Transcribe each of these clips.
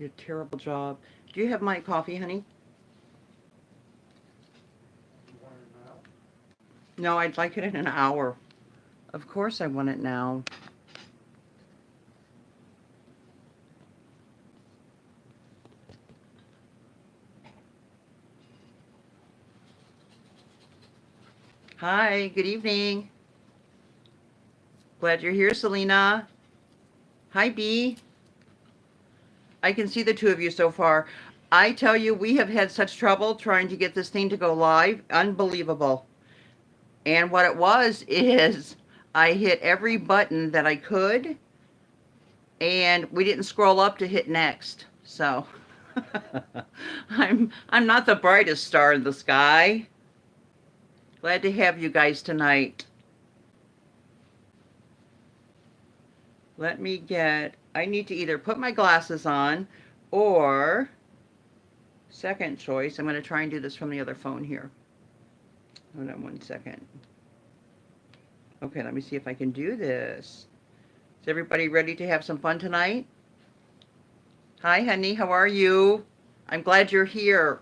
You did a terrible job. Do you have my coffee, honey? No, I'd like it in an hour. Of course I want it now. Hi, good evening. Glad you're here, Selena. Hi, B. I can see the two of you so far. I tell you, we have had such trouble trying to get this thing to go live. Unbelievable. And what it was is I hit every button that I could, and we didn't scroll up to hit next. So I'm not the brightest star in the sky. Glad to have you guys tonight. I need to either put my glasses on or, second choice, I'm going to try and do this from the other phone here. Hold on one second. Okay, let me see if I can do this. Is everybody ready to have some fun tonight? Hi, honey, how are you? I'm glad you're here.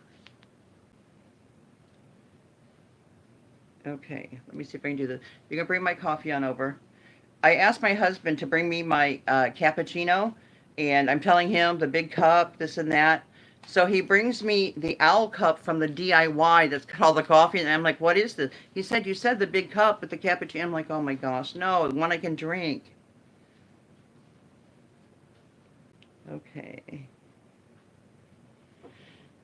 Okay, let me see if I can do this. You can bring my coffee on over. I asked my husband to bring me my cappuccino, and I'm telling him the big cup, this and that. So he brings me the owl cup from the DIY that's called the coffee, and I'm like, what is this? He said, you said the big cup with the cappuccino. I'm like, oh my gosh, no, the one I can drink. Okay.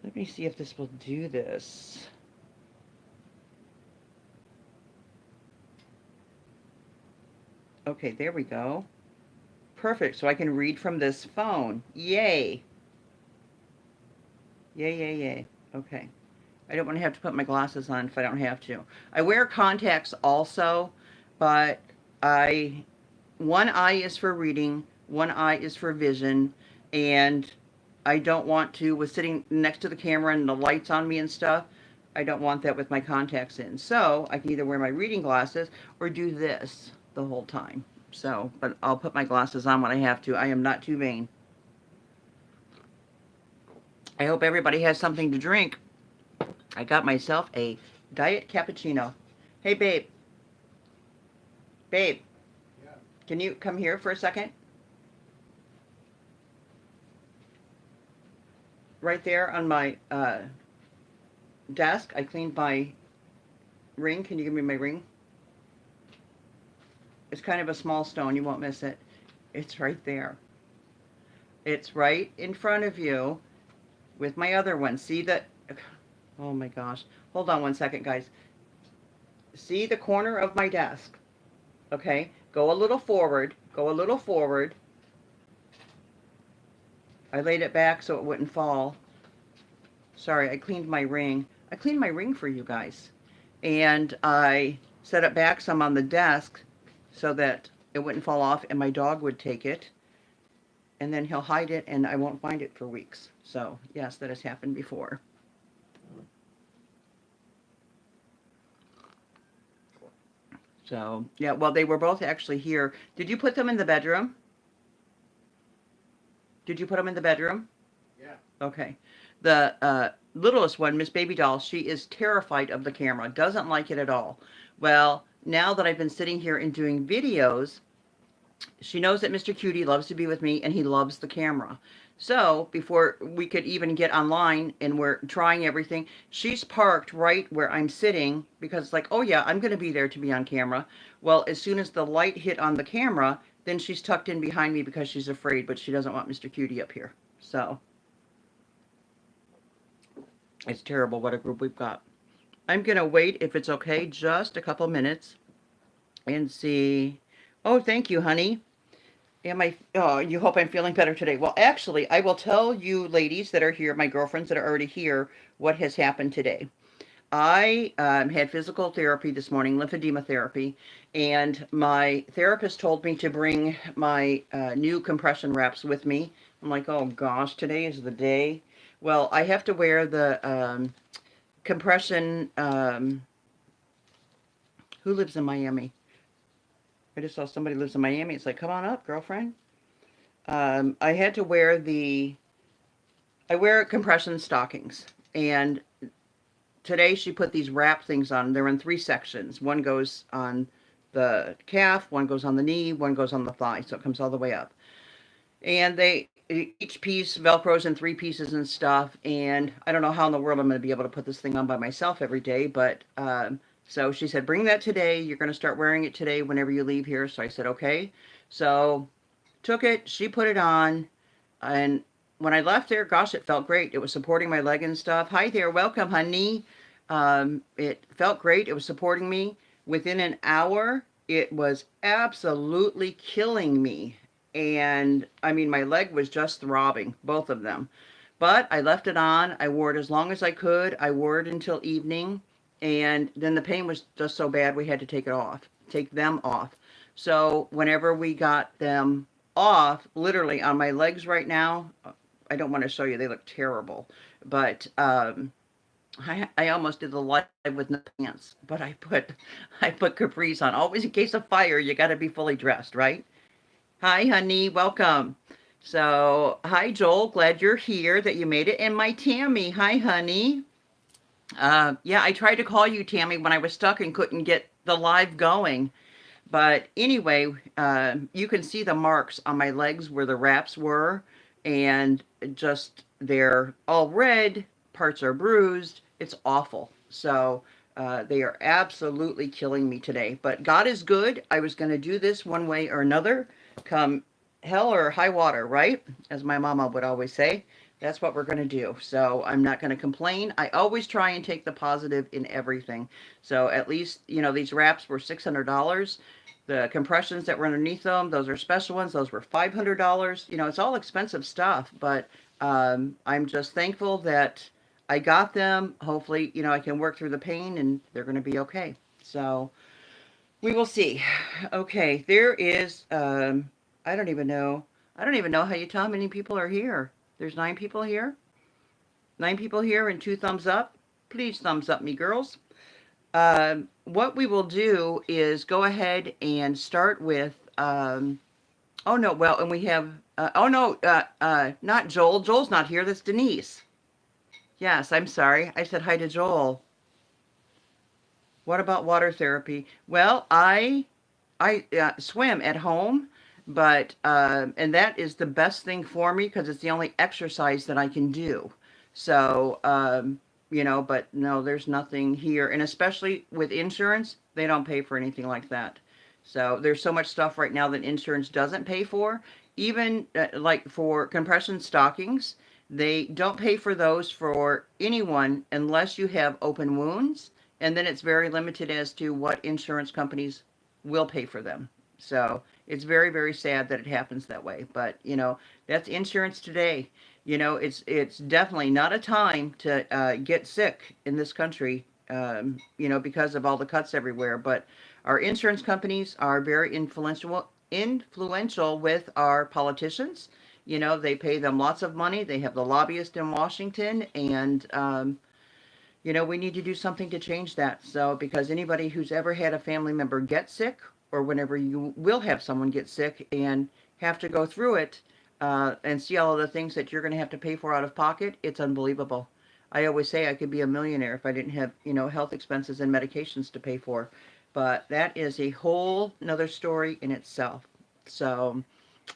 Let me see if this will do this. Okay, there we go. Perfect, so I can read from this phone. Yay. Yay, yay, yay. Okay. I don't want to have to put my glasses on if I don't have to. I wear contacts also, but one eye is for reading, one eye is for vision, and I don't want to, with sitting next to the camera and the lights on me and stuff, I don't want that with my contacts in. So I can either wear my reading glasses or do this the whole time. So, but I'll put my glasses on when I have to. I am not too vain. I hope everybody has something to drink. I got myself a diet cappuccino. Hey, babe. Babe. Yeah. Can you come here for a second? Right there on my desk, I cleaned my ring. Can you give me my ring? It's kind of a small stone. You won't miss it. It's right there. It's right in front of you with my other one. See that? Oh my gosh. Hold on one second, guys. See the corner of my desk? Okay. Go a little forward. Go a little forward. I laid it back so it wouldn't fall. Sorry, I cleaned my ring. I cleaned my ring for you guys. And I set it back some on the desk so that it wouldn't fall off and my dog would take it. And then he'll hide it and I won't find it for weeks. So, yes, that has happened before. So, yeah, well, they were both actually here. Did you put them in the bedroom? Did you put them in the bedroom? Yeah. Okay. The littlest one, Miss Baby Doll, she is terrified of the camera, doesn't like it at all. Well, now that I've been sitting here and doing videos, she knows that Mr. Cutie loves to be with me and he loves the camera. So before we could even get online and we're trying everything, she's parked right where I'm sitting because it's like, oh yeah, I'm going to be there to be on camera. Well, as soon as the light hit on the camera, then she's tucked in behind me because she's afraid, but she doesn't want Mr. Cutie up here. So it's terrible what a group we've got. I'm going to wait, if it's okay, just a couple minutes and see. Oh, thank you, honey. Oh, you hope I'm feeling better today. Well, actually, I will tell you ladies that are here, my girlfriends that are already here, what has happened today. I had physical therapy this morning, lymphedema therapy, and my therapist told me to bring my new compression wraps with me. I'm like, oh gosh, today is the day. Well, I have to wear the compression. Who lives in Miami? I just saw somebody lives in Miami. It's like, come on up, girlfriend. I had to wear the I wear compression stockings, and today she put these wrap things on. They're in 3 sections. One goes on the calf, one goes on the knee, one goes on the thigh, so it comes all the way up. And each piece velcros in 3 pieces and stuff. And I don't know how in the world I'm going to be able to put this thing on by myself every day, but so she said, bring that today. You're going to start wearing it today whenever you leave here. So I said, okay. So took it. She put it on, and when I left there, gosh, it felt great. It was supporting my leg and stuff. Hi there, welcome, honey. It felt great. It was supporting me. Within an hour, it was absolutely killing me. And I mean, my leg was just throbbing, both of them. But I left it on. I wore it as long as I could. I wore it until evening. And then the pain was just so bad, we had to take them off. So whenever we got them off, literally on my legs right now, I don't want to show you, they look terrible. But I almost did the live with no pants, but I put capris on. Always in case of fire, you got to be fully dressed, right? Hi, honey, welcome. So, hi, Joel. Glad you're here. That you made it. And my Tammy. Hi, honey. Yeah, I tried to call you, Tammy, when I was stuck and couldn't get the live going. But anyway, you can see the marks on my legs where the wraps were, and just they're all red, parts are bruised. It's awful. So they are absolutely killing me today. But God is good. I was going to do this one way or another, come hell or high water, right? As my mama would always say. That's what we're going to do. So I'm not going to complain. I always try and take the positive in everything. So at least, these wraps were $600. The compressions that were underneath them, those are special ones. Those were $500. It's all expensive stuff, but I'm just thankful that I got them. Hopefully, I can work through the pain and they're going to be okay. So we will see. Okay, there is, I don't even know. I don't even know how you tell how many people are here. There's 9 people here. 9 people here and 2 thumbs up. Please thumbs up me, girls. What we will do is go ahead and start with, oh no, well, and we have, oh no, not Joel. Joel's not here. That's Denise. Yes, I'm sorry. I said hi to Joel. What about water therapy? Well, I swim at home, but and that is the best thing for me because it's the only exercise that I can do. So but no, there's nothing here, and especially with insurance, they don't pay for anything like that. So there's so much stuff right now that insurance doesn't pay for. Even like for compression stockings, they don't pay for those for anyone unless you have open wounds, and then it's very limited as to what insurance companies will pay for them. So it's very, very sad that it happens that way. But that's insurance today. It's definitely not a time to get sick in this country. Because of all the cuts everywhere. But our insurance companies are very influential with our politicians. They pay them lots of money. They have the lobbyist in Washington, and we need to do something to change that. So, because anybody who's ever had a family member get sick, or whenever you will have someone get sick and have to go through it and see all of the things that you're going to have to pay for out of pocket, it's unbelievable. I always say I could be a millionaire if I didn't have, health expenses and medications to pay for. But that is a whole another story in itself. So,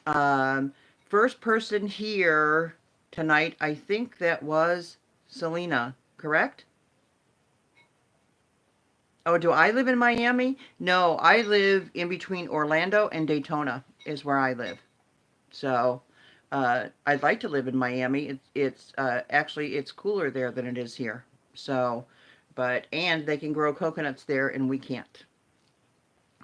um, first person here tonight, I think that was Selena, correct? Oh, do I live in Miami? No, I live in between Orlando and Daytona is where I live. So, I'd like to live in Miami. It's actually it's cooler there than it is here. So, and they can grow coconuts there and we can't.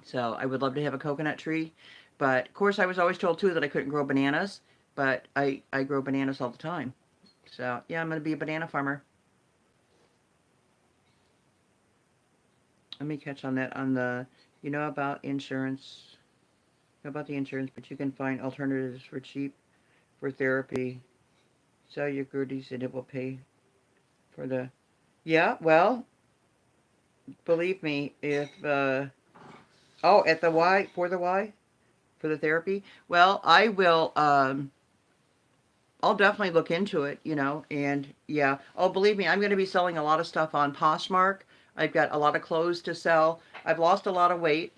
So, I would love to have a coconut tree, but of course I was always told too that I couldn't grow bananas, but I grow bananas all the time. So, yeah, I'm going to be a banana farmer. Let me catch on that on the about insurance. About the insurance, but you can find alternatives for cheap for therapy. Sell your goodies and it will pay for the. Yeah, well, believe me, if oh, at the Y for the Y for the therapy. Well, I will. I'll definitely look into it, you know, and yeah. Oh, believe me, I'm going to be selling a lot of stuff on Poshmark. I've got a lot of clothes to sell. I've lost a lot of weight.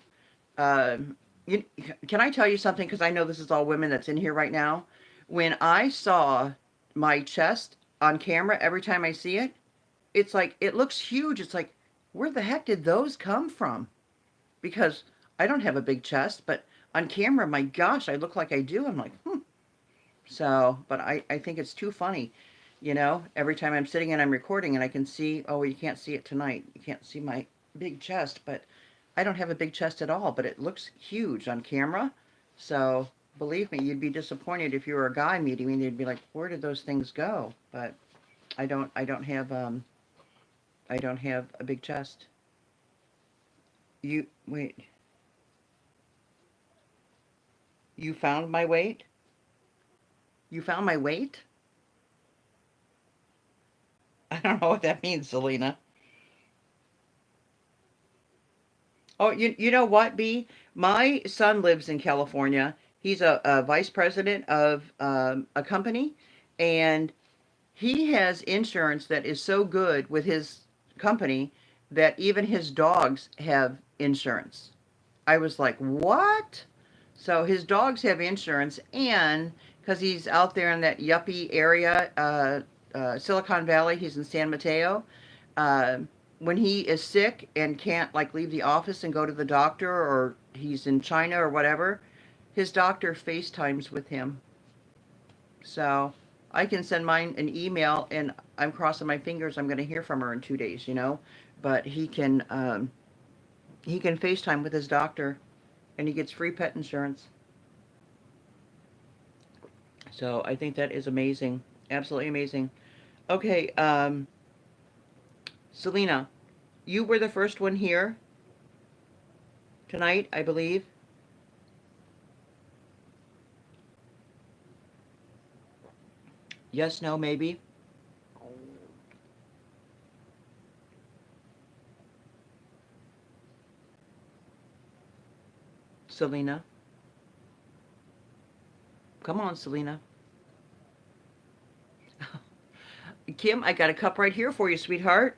Um, you, can I tell you something? Because I know this is all women that's in here right now. When I saw my chest on camera, every time I see it, it's like, it looks huge. It's like, where the heck did those come from? Because I don't have a big chest, but on camera, my gosh, I look like I do. I'm like, hmm. So, but I think it's too funny. You know, every time I'm sitting and I'm recording and I can see, oh, you can't see it tonight. You can't see my big chest, but I don't have a big chest at all, but it looks huge on camera. So, believe me, you'd be disappointed if you were a guy meeting me. They'd be like, where did those things go? But I don't have a big chest. You, wait, you found my weight? You found my weight? I don't know what that means, Selena. Oh, you know what, B? My son lives in California. He's a vice president of a company, and he has insurance that is so good with his company that even his dogs have insurance. I was like, what? So his dogs have insurance, and because he's out there in that yuppie area, Silicon Valley, he's in San Mateo. Uh, when he is sick and can't like leave the office and go to the doctor, or he's in China or whatever, his doctor FaceTimes with him. So I can send mine an email, and I'm crossing my fingers. I'm going to hear from her in 2 days, you know. But he can FaceTime with his doctor, and he gets free pet insurance. So I think that is amazing, absolutely amazing. Okay, Selena, you were the first one here tonight, I believe. Yes, no, maybe. Selena, come on, Selena. Kim, I got a cup right here for you, sweetheart.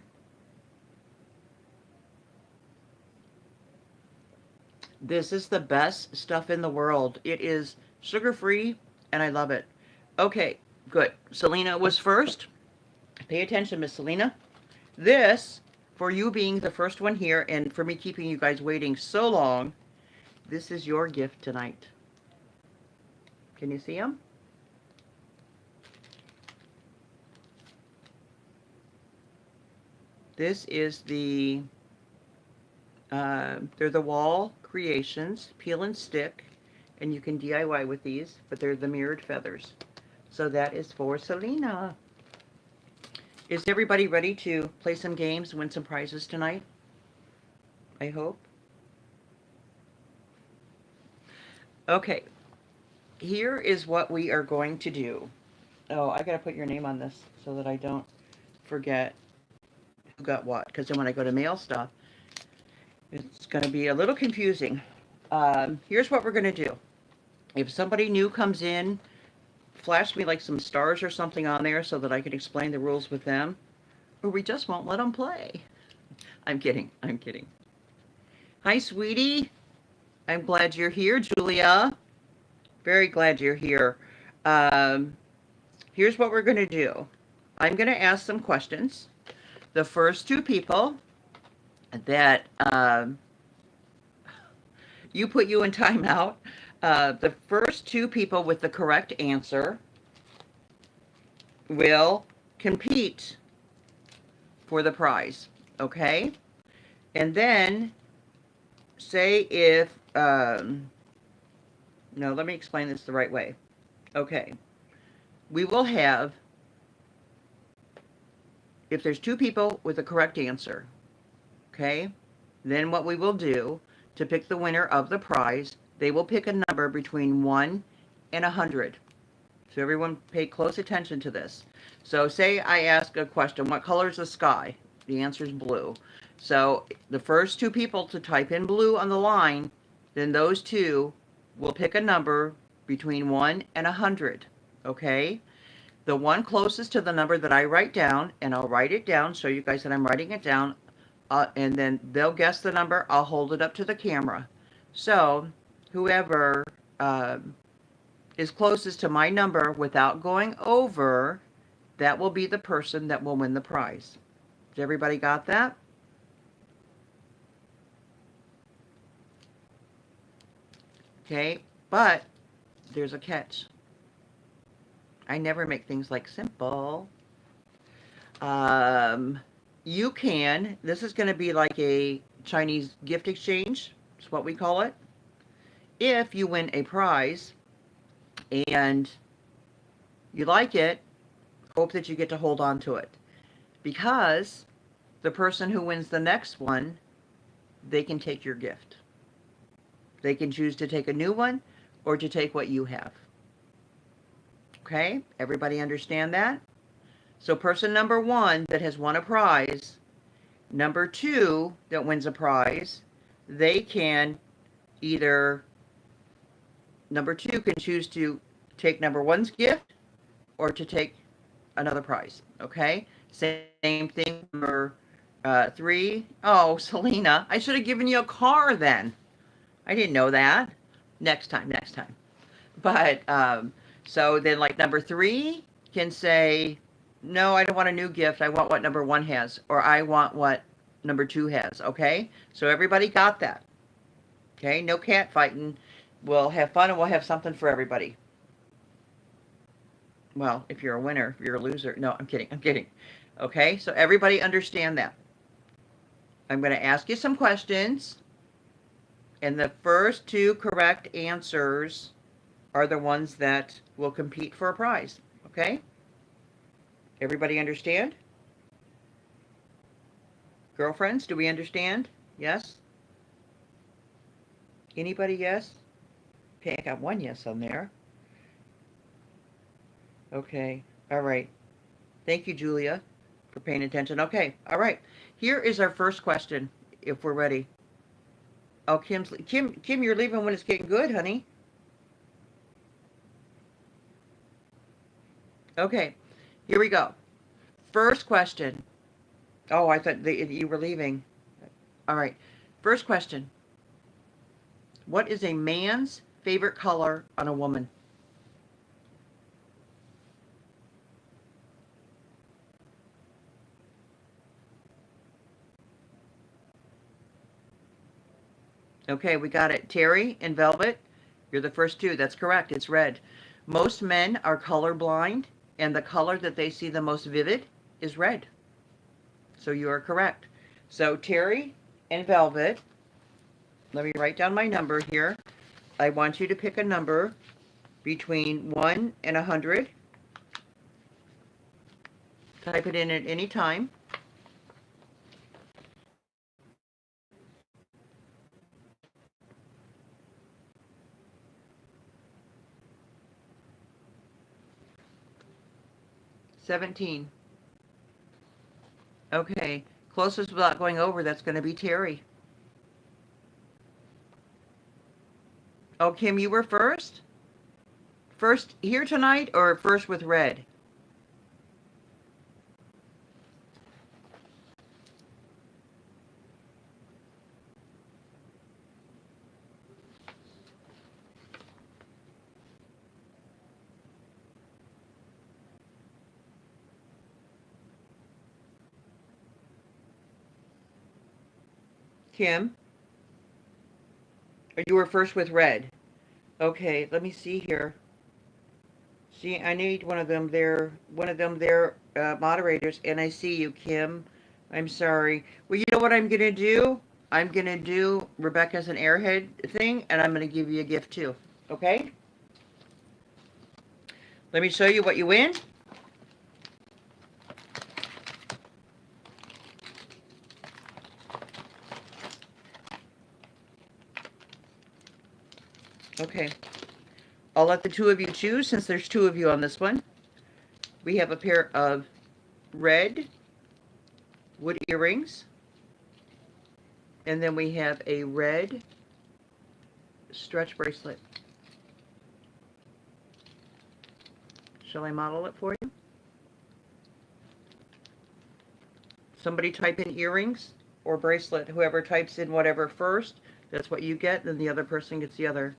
This is the best stuff in the world. It is sugar free, and I love it. Okay, good. Selena was first. Pay attention, Miss Selena. This, for you being the first one here and for me keeping you guys waiting so long, this is your gift tonight. Can you see them? This is they're the wall creations, peel and stick, and you can DIY with these, but they're the mirrored feathers. So that is for Selena. Is everybody ready to play some games and win some prizes tonight? I hope. Okay, here is what we are going to do. Oh, I gotta put your name on this so that I don't forget who got what, because then when I go to mail stuff, it's gonna be a little confusing. Here's what we're gonna do. If somebody new comes in, flash me like some stars or something on there so that I can explain the rules with them, or we just won't let them play. I'm kidding. I'm kidding. Hi, sweetie. I'm glad you're here, Julia. Very glad you're here. Um, Here's what we're going to do. I'm going to ask some questions. The first two people that you put you in timeout, the first two people with the correct answer will compete for the prize. Okay? And then say if, no, let me explain this the right way. Okay. We will have, if there's two people with the correct answer, okay, then what we will do to pick the winner of the prize, they will pick a number between 1 and 100. So everyone pay close attention to this. So say I ask a question, what color is the sky? The answer is blue. So the first two people to type in blue on the line, then those two will pick a number between 1 and 100. Okay? The one closest to the number that I write down, and I'll write it down, show you guys that I'm writing it down, and then they'll guess the number. I'll hold it up to the camera. So whoever is closest to my number without going over, that will be the person that will win the prize. Has everybody got that? Okay, but there's a catch. I never make things like simple. You can, this is going to be like a Chinese gift exchange, is what we call it. If you win a prize and you like it, hope that you get to hold on to it. Because the person who wins the next one, they can take your gift. They can choose to take a new one or to take what you have. Okay, everybody understand that? So person number one that has won a prize, number two that wins a prize, they can either, number two can choose to take number one's gift or to take another prize, okay? Same thing for three. Oh, Selena, I should have given you a car then. I didn't know that. Next time, next time. But, so then like number three can say, no, I don't want a new gift. I want what number one has, or I want what number two has, okay? So everybody got that, okay? No cat fighting. We'll have fun and we'll have something for everybody. Well, if you're a winner, if you're a loser. No, I'm kidding, I'm kidding. Okay, so everybody understand that. I'm going to ask you some questions, and the first two correct answers are the ones that will compete for a prize, okay? Everybody understand? Girlfriends, do we understand? Yes? Anybody yes? Okay, I got one yes on there. Okay, all right. Thank you, Julia, for paying attention. Okay, all right. Here is our first question, if we're ready. Oh, Kim, you're leaving when it's getting good, honey. Okay, here we go. First question. Oh, I thought you were leaving. All right. First question. What is a man's favorite color on a woman? Okay, we got it. Terry and Velvet, you're the first two. That's correct. It's red. Most men are colorblind, and the color that they see the most vivid is red. So you are correct. So Terry and Velvet, let me write down my number here. I want you to pick a number between 1 and 100. Type it in at any time. $17. Okay, closest without going over, that's going to be Terry. Oh, Kim, you were first? First here tonight or first with red? Kim? Or you were first with red? Okay, let me see here. See, I need one of them there, moderators, and I see you, Kim. I'm sorry. Well, you know what I'm going to do? I'm going to do Rebecca's an airhead thing, and I'm going to give you a gift too. Okay? Let me show you what you win. Okay. I'll let the two of you choose since there's two of you on this one. We have a pair of red wood earrings. And then we have a red stretch bracelet. Shall I model it for you? Somebody type in earrings or bracelet. Whoever types in whatever first, that's what you get, then the other person gets the other.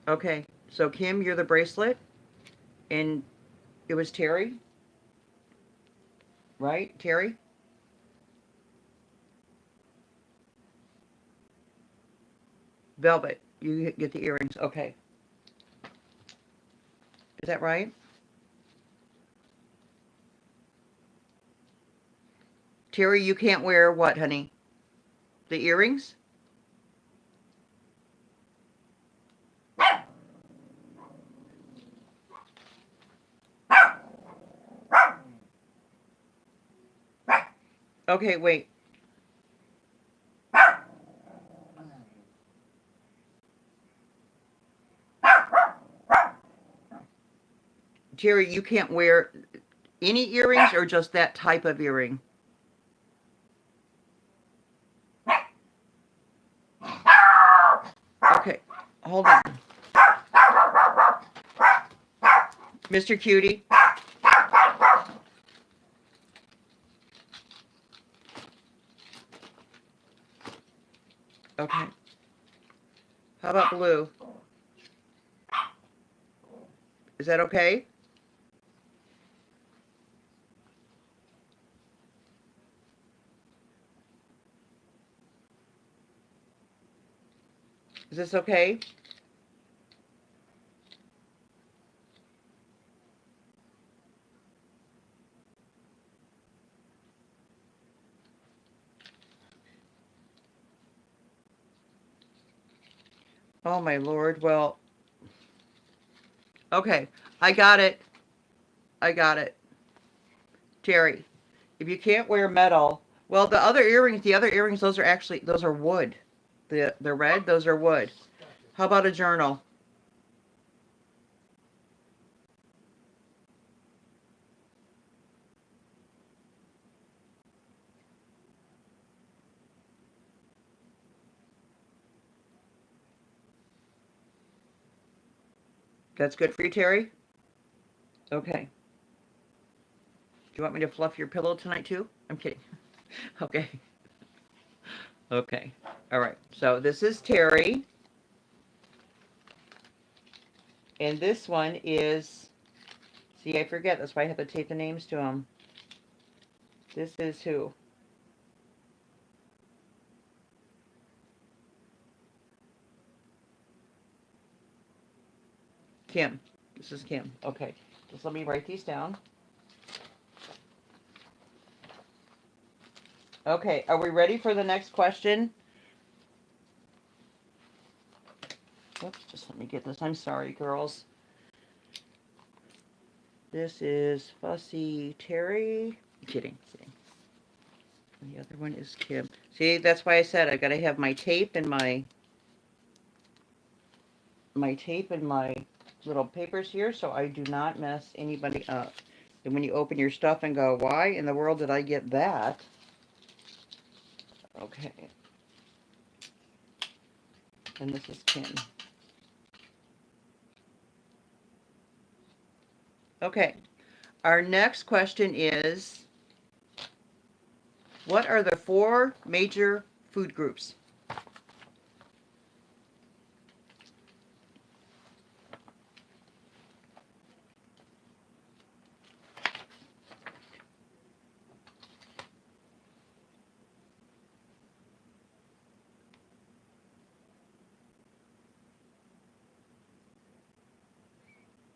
Okay, so Kim, you're the bracelet, and it was Terry, right? Terry? Velvet, you get the earrings. Okay. Is that right? Terry, you can't wear what, honey? The earrings? Okay, wait. Terry, you can't wear any earrings or just that type of earring? Okay, hold on. Mr. Cutie. Okay. How about blue? Is that okay? Is this okay? Oh my Lord. Well, okay. I got it. I got it. Terry, if you can't wear metal, well, the other earrings, those are wood. The red, those are wood. How about a journal? That's good for you, Terry? Okay. Do you want me to fluff your pillow tonight too? I'm kidding. Okay. Okay. All right. So this is Terry. And this one is, see, I forget. That's why I have to tape the names to them. This is who? Kim. This is Kim. Okay. Just let me write these down. Okay. Are we ready for the next question? Oops, just let me get this. I'm sorry, girls. This is Fussy Terry. I'm kidding. And the other one is Kim. See, that's why I said I gotta have my tape and my little papers here so I do not mess anybody up. And when you open your stuff and go, why in the world did I get that? Okay. And this is Kim. Okay. Our next question is, what are the 4 major food groups?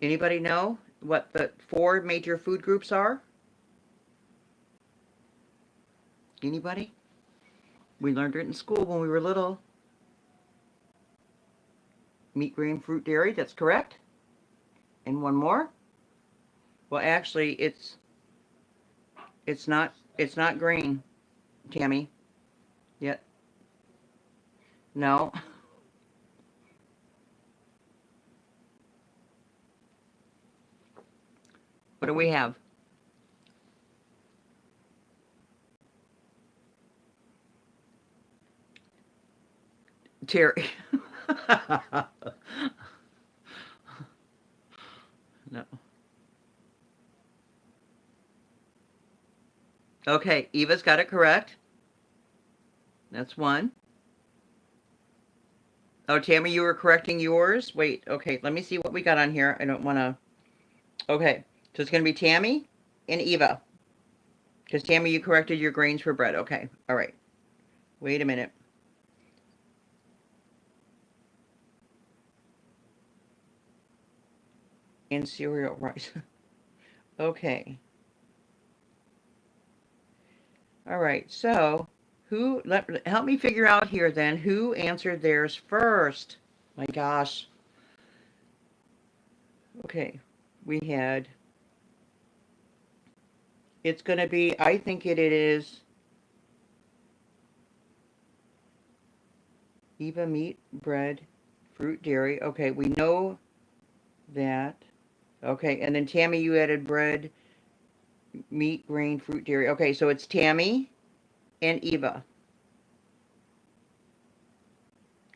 Anybody know what the 4 major food groups are? Anybody? We learned it in school when we were little. Meat, grain, fruit, dairy, that's correct. And one more? Well, actually, it's not green, Tammy. Yet. No. What do we have? Terry. No. Okay, Eva's got it correct. That's one. Oh, Tammy, you were correcting yours? Wait, okay, let me see what we got on here. I don't want to... Okay, so it's going to be Tammy and Eva. Because Tammy, you corrected your grains for bread. Okay, all right. Wait a minute. And cereal rice. Okay. All right, so help me figure out here then who answered theirs first. My gosh. Okay, we had... It's going to be, I think it is Eva, meat, bread, fruit, dairy. Okay, we know that. Okay, and then Tammy, you added bread, meat, grain, fruit, dairy. Okay, so it's Tammy and Eva.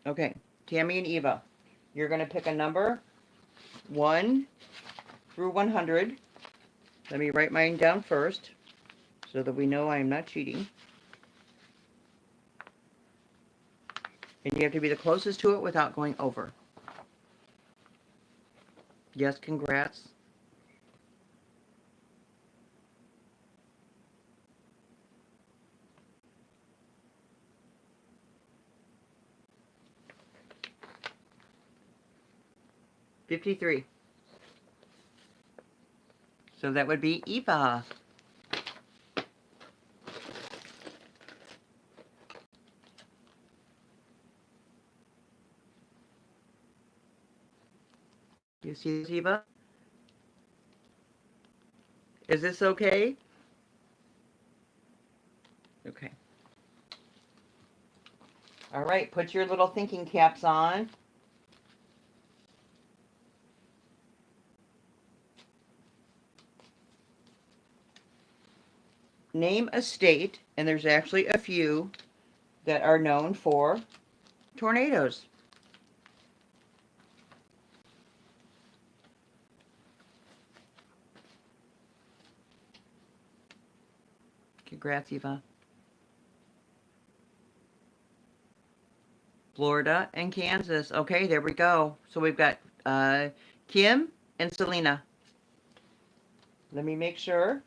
Okay, Tammy and Eva. You're going to pick a number 1 through 100. Let me write mine down first so that we know I am not cheating. And you have to be the closest to it without going over. Yes, congrats. $53. So that would be Eva. You see this, Eva? Is this okay? Okay. All right, put your little thinking caps on. Name a state, and there's actually a few that are known for tornadoes. Congrats, Eva. Florida and Kansas. Okay, there we go. So we've got Kim and Selena. Let me make sure.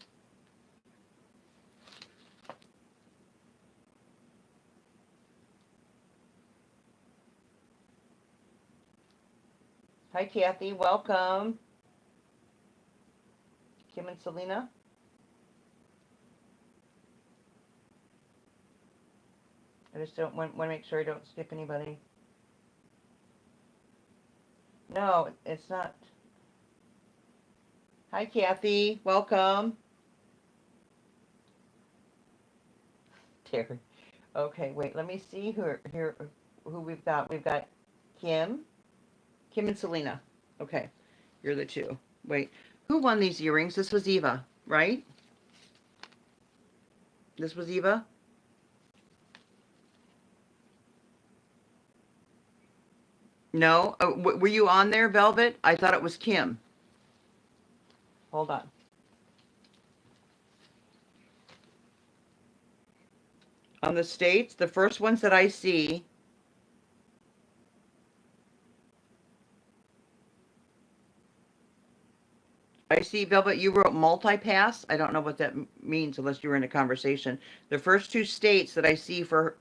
Hi, Kathy. Welcome. Kim and Selena. I just don't want to make sure I don't skip anybody. No, it's not. Hi, Kathy. Welcome. Terry. Okay, wait. Let me see who we've got. We've got Kim and Selena. Okay, you're the two. Wait, who won these earrings? This was Eva, right? This was Eva? No? Were you on there, Velvet? I thought it was Kim. Hold on. On the states, the first ones that I see... I see, Velvet, you wrote multi-pass. I don't know what that means unless you were in a conversation. The first two states that I see for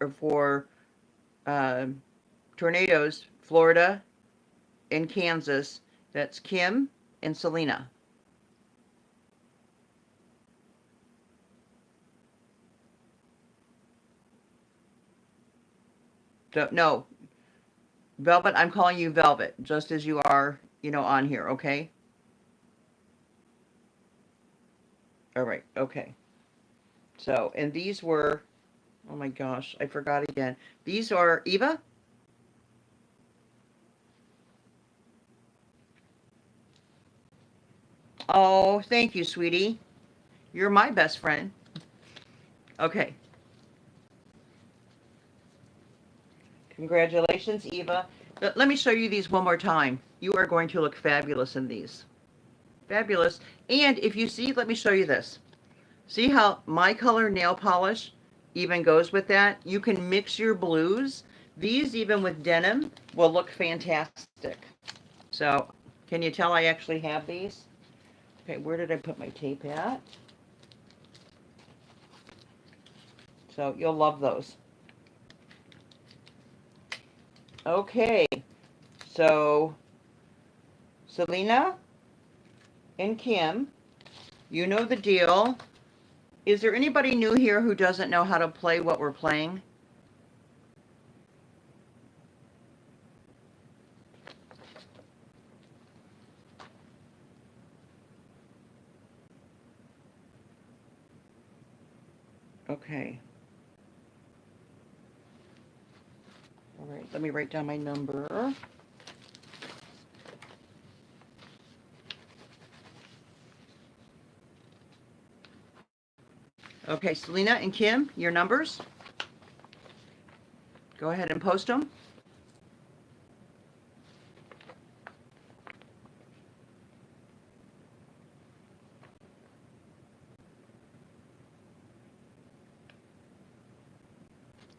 tornadoes, Florida and Kansas, that's Kim and Selena. No, Velvet, I'm calling you Velvet, just as you are, on here, okay? All right, okay. So, and these were, oh my gosh, I forgot again. These are, Eva? Oh, thank you, sweetie. You're my best friend. Okay. Congratulations, Eva. Let me show you these one more time. You are going to look fabulous in these. Fabulous. And if you see, let me show you this. See how my color nail polish even goes with that? You can mix your blues. These, even with denim, will look fantastic. So, can you tell I actually have these? Okay, where did I put my tape at? So, you'll love those. Okay, so Selena and Kim, you know the deal. Is there anybody new here who doesn't know how to play what we're playing? Okay. All right, let me write down my number. Okay, Selena and Kim, your numbers. Go ahead and post them.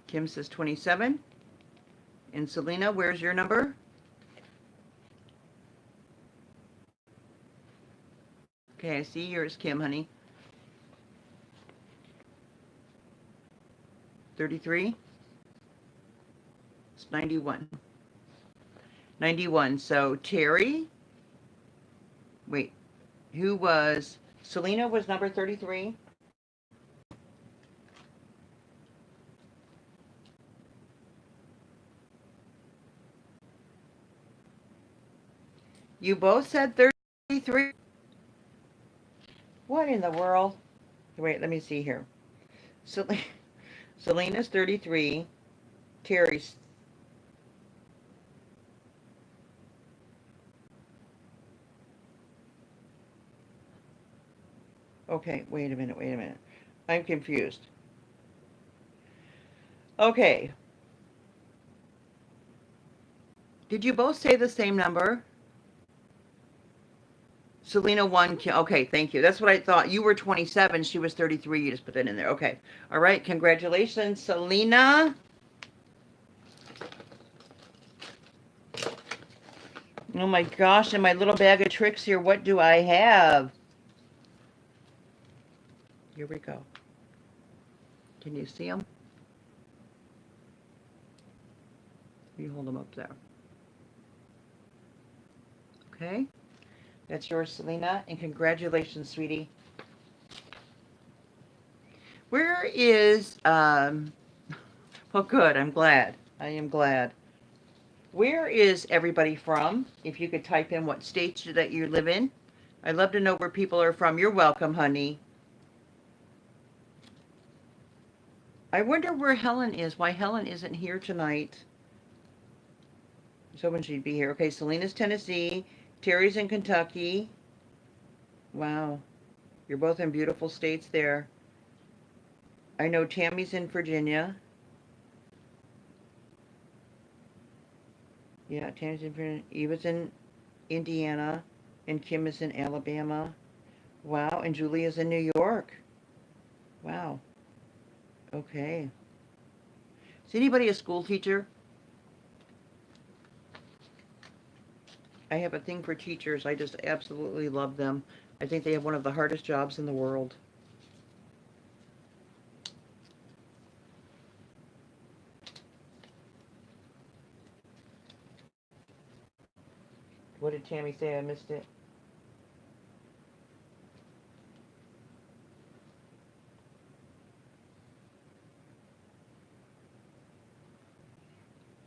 Kim says 27. And Selena, where's your number? Okay, I see yours, Kim, honey. 33. It's 91. 91. So Terry, wait, who was, Selena was number 33. You both said 33. What in the world? Wait, let me see here. Selena's 33. Terry's. Okay, wait a minute. I'm confused. Okay. Did you both say the same number? Selena 1, okay, thank you. That's what I thought. You were 27, she was 33. You just put that in there. Okay. All right, congratulations, Selena. Oh my gosh, in my little bag of tricks here, what do I have? Here we go. Can you see them? You hold them up there. Okay. That's yours, Selena, and congratulations, sweetie. Where is, well, good, I'm glad. I am glad. Where is everybody from? If you could type in what states that you live in. I'd love to know where people are from. You're welcome, honey. I wonder where Helen is, why Helen isn't here tonight. I was hoping she'd be here. Okay, Selena's Tennessee. Terry's in Kentucky. Wow. You're both in beautiful states there. I know Tammy's in Virginia. Yeah, Tammy's in Virginia. Eva's in Indiana. And Kim is in Alabama. Wow, and Julia's in New York. Wow. Okay. Is anybody a school teacher? I have a thing for teachers. I just absolutely love them. I think they have one of the hardest jobs in the world. What did Tammy say? I missed it.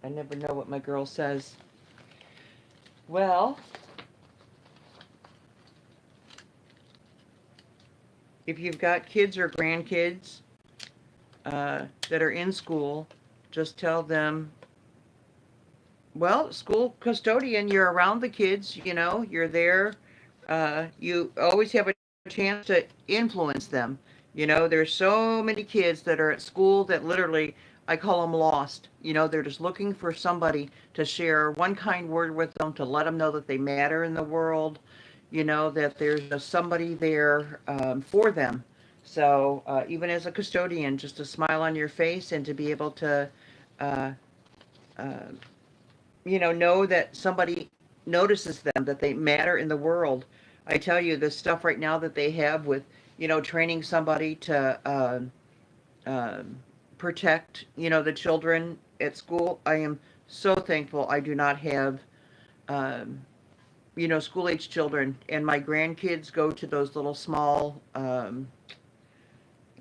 I never know what my girl says. Well, if you've got kids or grandkids that are in school, just tell them, well, school custodian, you're around the kids, you know, you're there. You always have a chance to influence them. You know, there's so many kids that are at school that literally, I call them lost. You know, they're just looking for somebody to share one kind word with them, to let them know that they matter in the world. that there's somebody there for them. So even as a custodian, just a smile on your face and to be able to, uh, uh, know that somebody notices them, that they matter in the world. I tell you, the stuff right now that they have with, training somebody to um, protect, the children at school. I am so thankful I do not have, um, school age children, and my grandkids go to those little small, oh,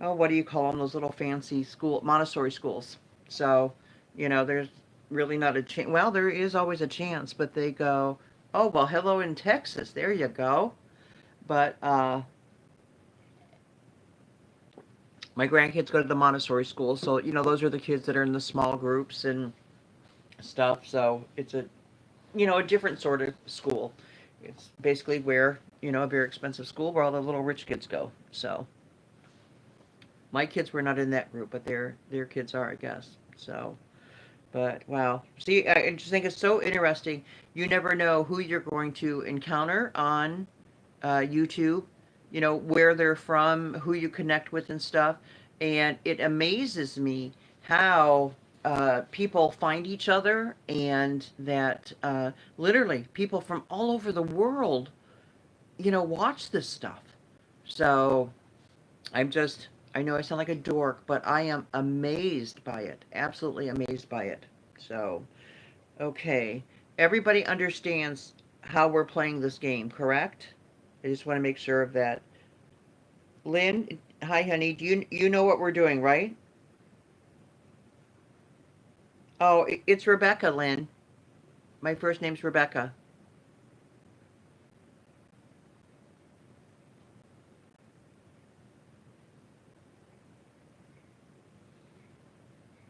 what do you call them? Those little fancy Montessori schools. So, there's really not a chance. Well, there is always a chance, but they go, oh, well, hello in Texas. There you go. But my grandkids go to the Montessori school, so those are the kids that are in the small groups and stuff. So it's a different sort of school. It's basically where a very expensive school where all the little rich kids go. So my kids were not in that group, but their kids are, I guess. So, but wow, see, I just think it's so interesting. You never know who you're going to encounter on YouTube, where they're from, who you connect with and stuff. And it amazes me how people find each other and that literally people from all over the world, watch this stuff. So I know I sound like a dork, but I am amazed by it. Absolutely amazed by it. So, okay. Everybody understands how we're playing this game, correct? I just want to make sure of that. Lynn, hi honey. Do you know what we're doing, right? Oh, it's Rebecca, Lynn. My first name's Rebecca.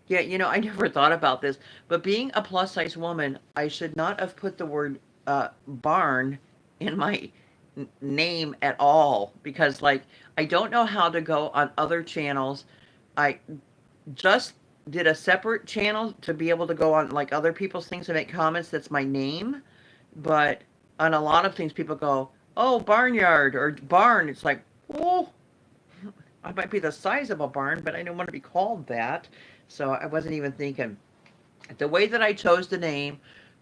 Yeah, I never thought about this, but being a plus size woman, I should not have put the word barn in my name at all because, like, I don't know how to go on other channels. I just did a separate channel to be able to go on like other people's things and make comments. That's my name, but on a lot of things, people go, "Oh, Barnyard" or "Barn." It's like, oh, I might be the size of a barn, but I don't want to be called that. So I wasn't even thinking. The way that I chose the name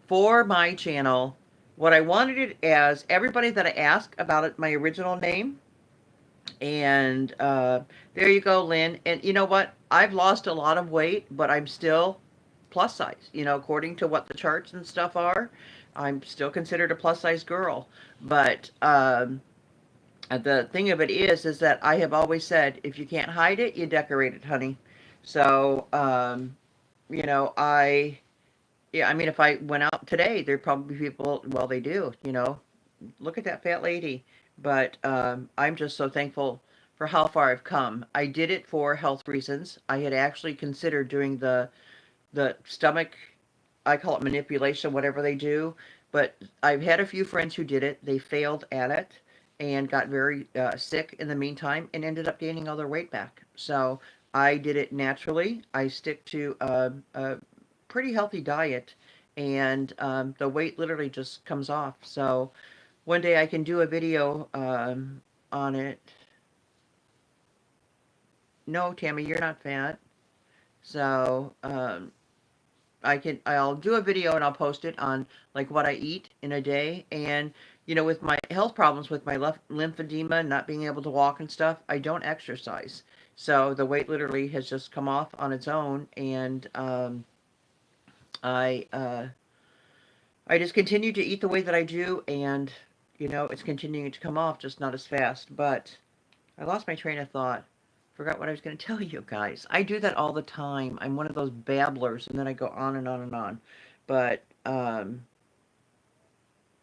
for my channel, what I wanted it as, everybody that I asked about it, my original name, and there you go, Lynn. And you know what? I've lost a lot of weight, but I'm still plus size. According to what the charts and stuff are, I'm still considered a plus size girl. But the thing of it is that I have always said, if you can't hide it, you decorate it, honey. So, you know, I, yeah, I mean, if I went out today, there'd probably be people, well, they do, look at that fat lady. But I'm just so thankful for how far I've come. I did it for health reasons. I had actually considered doing the stomach, I call it manipulation, whatever they do. But I've had a few friends who did it. They failed at it and got very sick in the meantime and ended up gaining all their weight back. So I did it naturally. I stick to a pretty healthy diet, and the weight literally just comes off. So one day I can do a video on it. No, Tammy, you're not fat. So I'll do a video and I'll post it on like what I eat in a day. And with my health problems with my left lymphedema, not being able to walk and stuff, I don't exercise. So the weight literally has just come off on its own, and I I just continue to eat the way that I do, and it's continuing to come off, just not as fast. But I lost my train of thought. Forgot what I was going to tell you guys. I do that all the time. I'm one of those babblers, and then I go on and on and on. But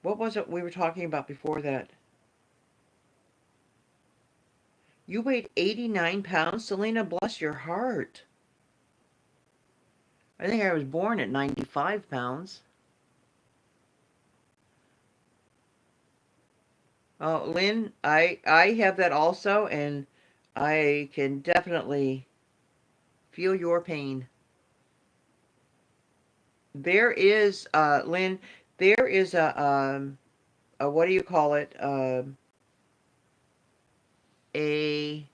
what was it we were talking about before that? You weighed 89 pounds, Selena. Bless your heart. I think I was born at 95 pounds. Oh, Lynn, I have that also, and I can definitely feel your pain. There is, Lynn, there is what do you call it? A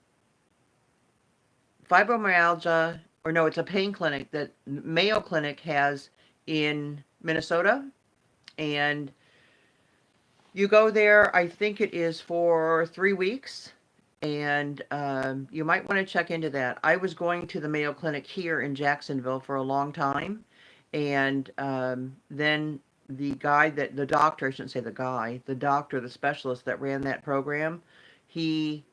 fibromyalgia, or no, it's a pain clinic that Mayo Clinic has in Minnesota. And you go there, I think it is for 3 weeks. And you might want to check into that. I was going to the Mayo Clinic here in Jacksonville for a long time. And then the doctor, I shouldn't say the guy, the doctor, the specialist that ran that program, he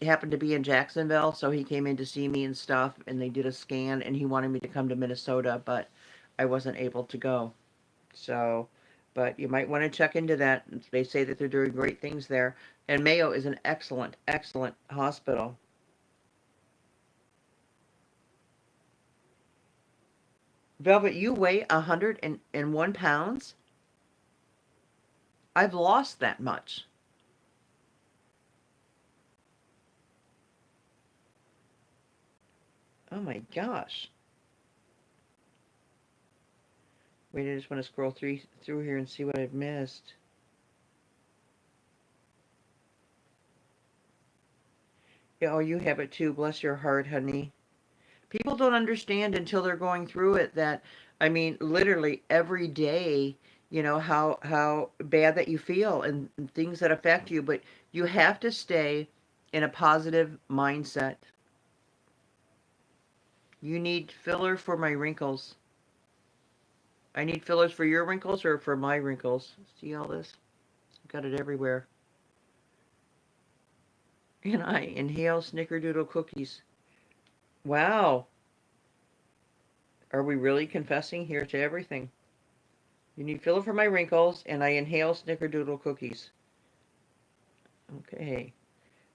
happened to be in Jacksonville, so he came in to see me and stuff, and they did a scan, and he wanted me to come to Minnesota, but I wasn't able to go. So, but you might want to check into that. They say that they're doing great things there, and Mayo is an excellent, excellent hospital. Velvet, you weigh 101 pounds? I've lost that much. Oh my gosh. Wait, I just want to scroll through here and see what I've missed. Yeah, oh, you have it too. Bless your heart, honey. People don't understand until they're going through it that, I mean, literally every day, how bad that you feel and things that affect you, but you have to stay in a positive mindset. You need filler for my wrinkles. I need fillers for your wrinkles or for my wrinkles. See all this? I've got it everywhere. And I inhale snickerdoodle cookies. Wow. Are we really confessing here to everything? You need filler for my wrinkles, and I inhale snickerdoodle cookies. Okay.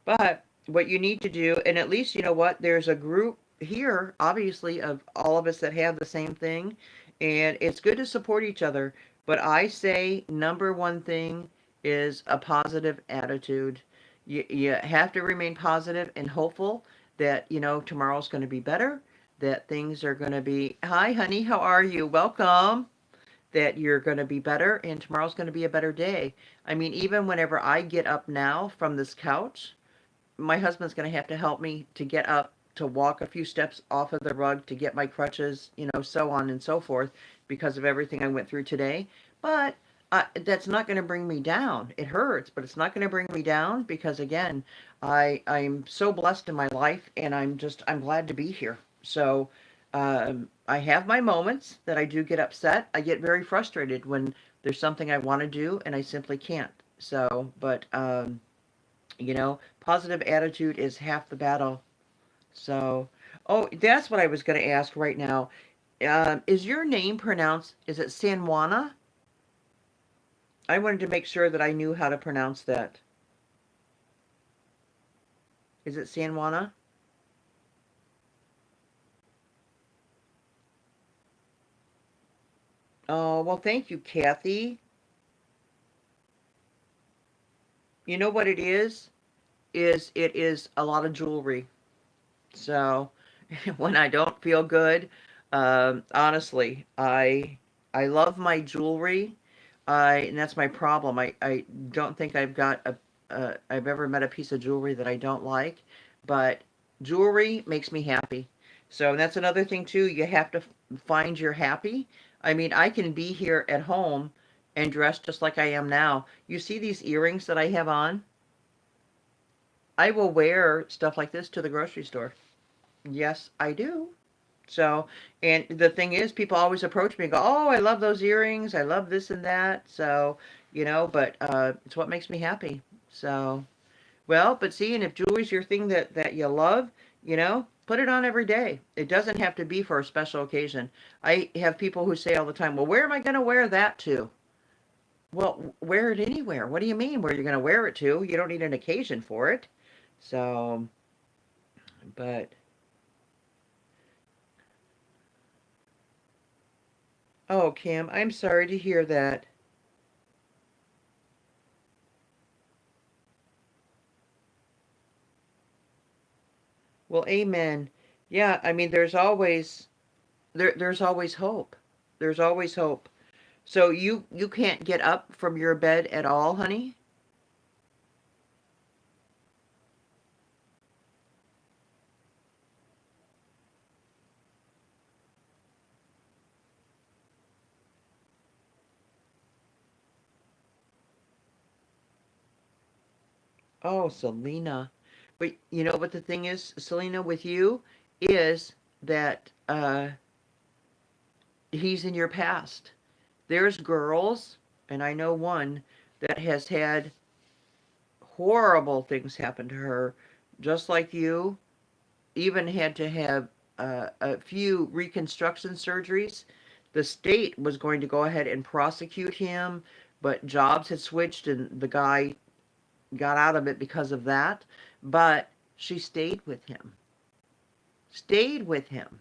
But what you need to do, and at least you know what, there's a group here, obviously, of all of us that have the same thing, and it's good to support each other. But I say number one thing is a positive attitude. You have to remain positive and hopeful that, tomorrow's going to be better, that things are going to be, hi, honey, how are you? Welcome. That you're going to be better and tomorrow's going to be a better day. I mean, even whenever I get up now from this couch, my husband's going to have to help me to get up, to walk a few steps off of the rug, to get my crutches, so on and so forth, because of everything I went through today. But that's not going to bring me down. It hurts, but it's not going to bring me down because, again, I'm so blessed in my life, and I'm glad to be here. So I have my moments that I do get upset. I get very frustrated when there's something I want to do and I simply can't. So, but positive attitude is half the battle. So, oh, that's what I was going to ask right now. Is your name pronounced, is it San Juana? I wanted to make sure that I knew how to pronounce that. Is it San Juana? Oh, well, thank you, Kathy. You know what it is it is a lot of jewelry. So when I don't feel good, honestly, I love my jewelry. And that's my problem. I don't think I've ever met a piece of jewelry that I don't like, but jewelry makes me happy. So that's another thing too. You have to find your happy. I mean, I can be here at home and dress just like I am now. You see these earrings that I have on? I will wear stuff like this to the grocery store. Yes, I do. So, and the thing is, people always approach me and go, "Oh, I love those earrings. I love this and that." So, but it's what makes me happy. So, well, but see, and if jewelry's your thing that you love, put it on every day. It doesn't have to be for a special occasion. I have people who say all the time, "Well, where am I going to wear that to?" Well, wear it anywhere. What do you mean where you're going to wear it to? You don't need an occasion for it. So, but oh, Kim, I'm sorry to hear that. Well, amen. Yeah, I mean, there's always hope. There's always hope. So you can't get up from your bed at all, honey? Oh, Selena. But you know what the thing is, Selena, with you is that he's in your past. There's girls, and I know one that has had horrible things happen to her, just like you, even had to have a few reconstruction surgeries. The state was going to go ahead and prosecute him, but jobs had switched and the guy got out of it because of that. But she stayed with him, stayed with him.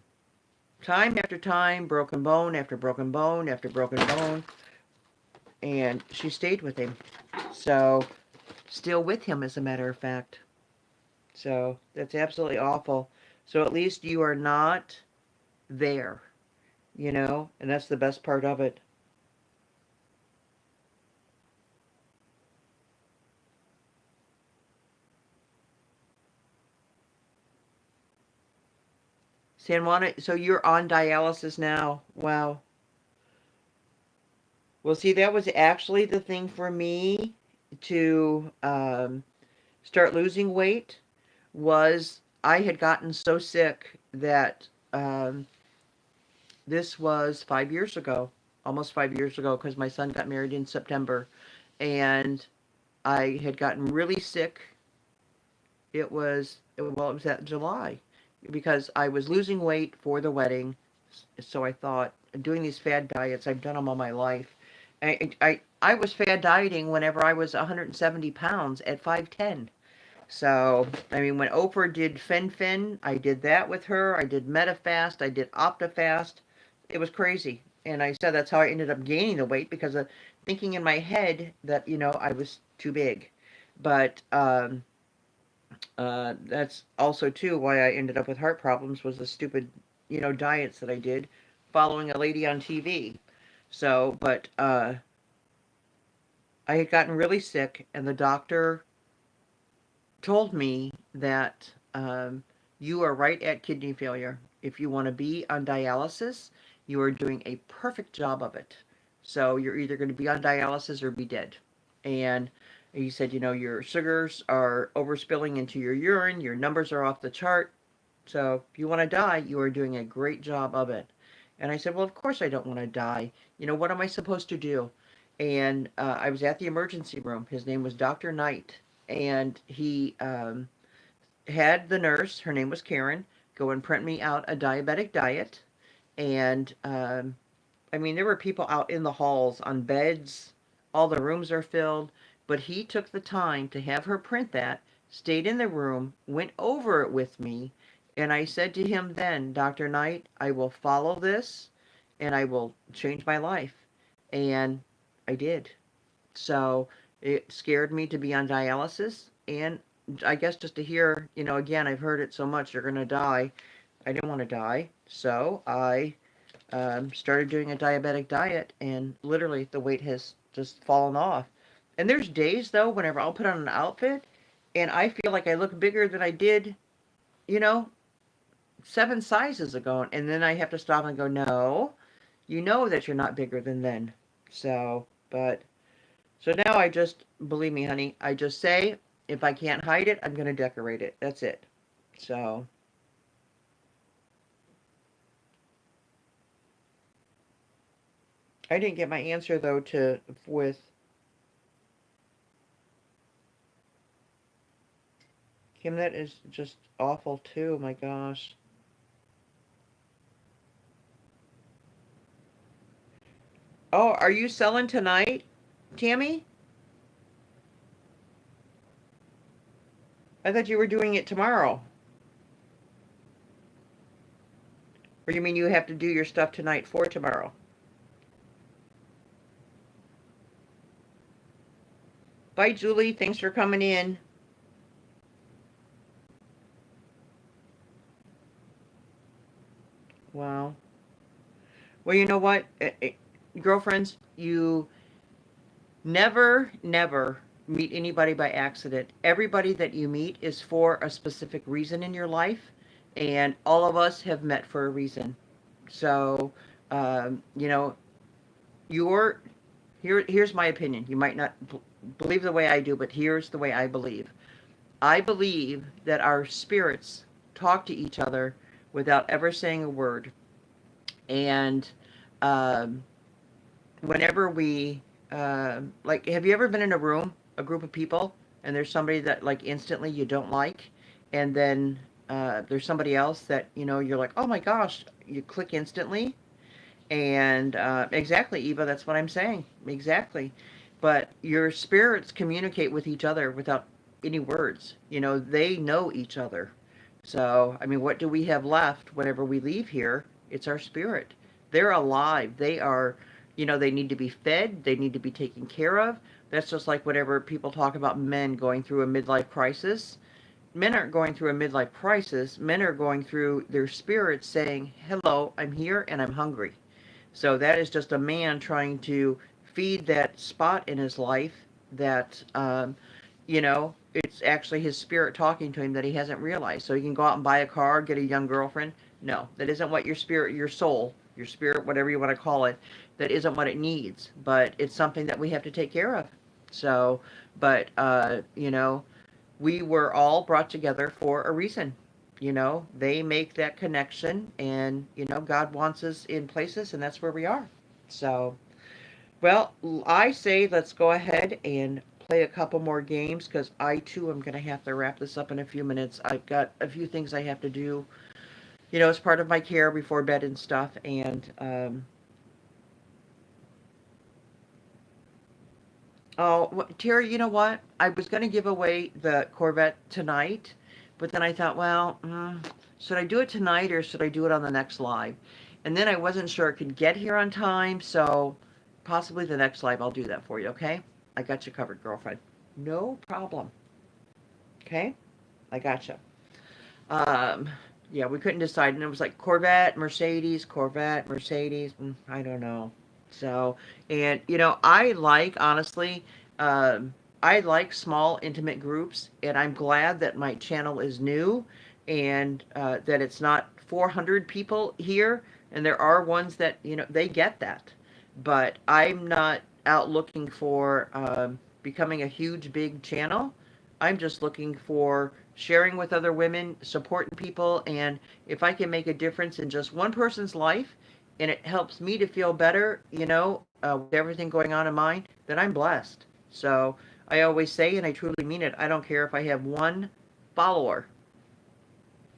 Time after time, broken bone after broken bone after broken bone, and she stayed with him. So, still with him, as a matter of fact. So, that's absolutely awful. So, at least you are not there, and that's the best part of it. San Juana, so you're on dialysis now. Wow. Well, see, that was actually the thing for me to start losing weight was I had gotten so sick that this was 5 years ago, almost 5 years ago, because my son got married in September, and I had gotten really sick. It was that July because I was losing weight for the wedding. So I thought, doing these fad diets, I've done them all my life. I was fad dieting whenever I was 170 pounds at 5'10". So, I mean, when Oprah did Fen, I did that with her. I did MetaFast. I did OptaFast. It was crazy. And I said that's how I ended up gaining the weight because of thinking in my head that, I was too big. But that's also, too, why I ended up with heart problems was the stupid, diets that I did following a lady on TV. So, but I had gotten really sick, and the doctor told me that you are right at kidney failure. If you want to be on dialysis, you are doing a perfect job of it. So you're either going to be on dialysis or be dead. And he said, your sugars are overspilling into your urine, your numbers are off the chart. So if you want to die, you are doing a great job of it. And I said, well, of course I don't want to die. What am I supposed to do? And I was at the emergency room. His name was Dr. Knight. And he had the nurse, her name was Karen, go and print me out a diabetic diet. And I mean, there were people out in the halls on beds. All the rooms are filled. But he took the time to have her print that, stayed in the room, went over it with me. And I said to him then, Dr. Knight, I will follow this and I will change my life. And I did. So it scared me to be on dialysis. And I guess just to hear, again, I've heard it so much, you're going to die. I didn't want to die. So I started doing a diabetic diet, and literally the weight has just fallen off. And there's days, though, whenever I'll put on an outfit and I feel like I look bigger than I did, you know, 7 sizes ago. And then I have to stop and go, no, you know that you're not bigger than then. So, but so now I just, believe me, honey, I just say, if I can't hide it, I'm going to decorate it. That's it. So, I didn't get my answer, though, with Kim. That is just awful, too. My gosh. Oh, are you selling tonight, Tammy? I thought you were doing it tomorrow. Or you mean you have to do your stuff tonight for tomorrow? Bye, Julie. Thanks for coming in. Wow. Well, you know what? girlfriends, you never, never meet anybody by accident. Everybody that you meet is for a specific reason in your life, and all of us have met for a reason. So, you know, your here's my opinion. You might not believe the way I do, but here's the way I believe. I believe that our spirits talk to each other without ever saying a word, and um, whenever we like, have you ever been in a room, a group of people, and there's somebody that like instantly you don't like, and then there's somebody else that you're like, oh my gosh, you click instantly. And exactly, Eva, that's what I'm saying. Exactly. But your spirits communicate with each other without any words. They know each other. So, I mean, what do we have left whenever we leave here? It's our spirit. They're alive. They are, they need to be fed, they need to be taken care of. That's just like whenever people talk about men going through a midlife crisis. Men aren't going through a midlife crisis. Men are going through their spirits saying, hello, I'm here and I'm hungry. So that is just a man trying to feed that spot in his life that, it's actually his spirit talking to him that he hasn't realized. So he can go out and buy a car, get a young girlfriend. No, that isn't what your spirit, your soul, your spirit, whatever you want to call it, that isn't what it needs. But it's something that we have to take care of. So, but, we were all brought together for a reason. They make that connection, and God wants us in places, and that's where we are. So, well, I say let's go ahead and play a couple more games, because I too am going to have to wrap this up in a few minutes. I've got a few things I have to do, as part of my care before bed and stuff. And oh, Terry, you know what? I was going to give away the Corvette tonight, but then I thought, well, should I do it tonight or should I do it on the next live? And then I wasn't sure it could get here on time, so possibly the next live I'll do that for you, okay? I got you covered, girlfriend. No problem. Okay? I got you. Um, yeah, we couldn't decide, and it was like Corvette, Mercedes. I don't know. So, and I like, honestly, um, I like small, intimate groups, and I'm glad that my channel is new, and that it's not 400 people here, and there are ones that they get that, but I'm not out looking for becoming a huge, big channel. I'm just looking for sharing with other women, supporting people, and if I can make a difference in just one person's life, and it helps me to feel better, with everything going on in mine, then I'm blessed. So I always say, and I truly mean it, I don't care if I have one follower.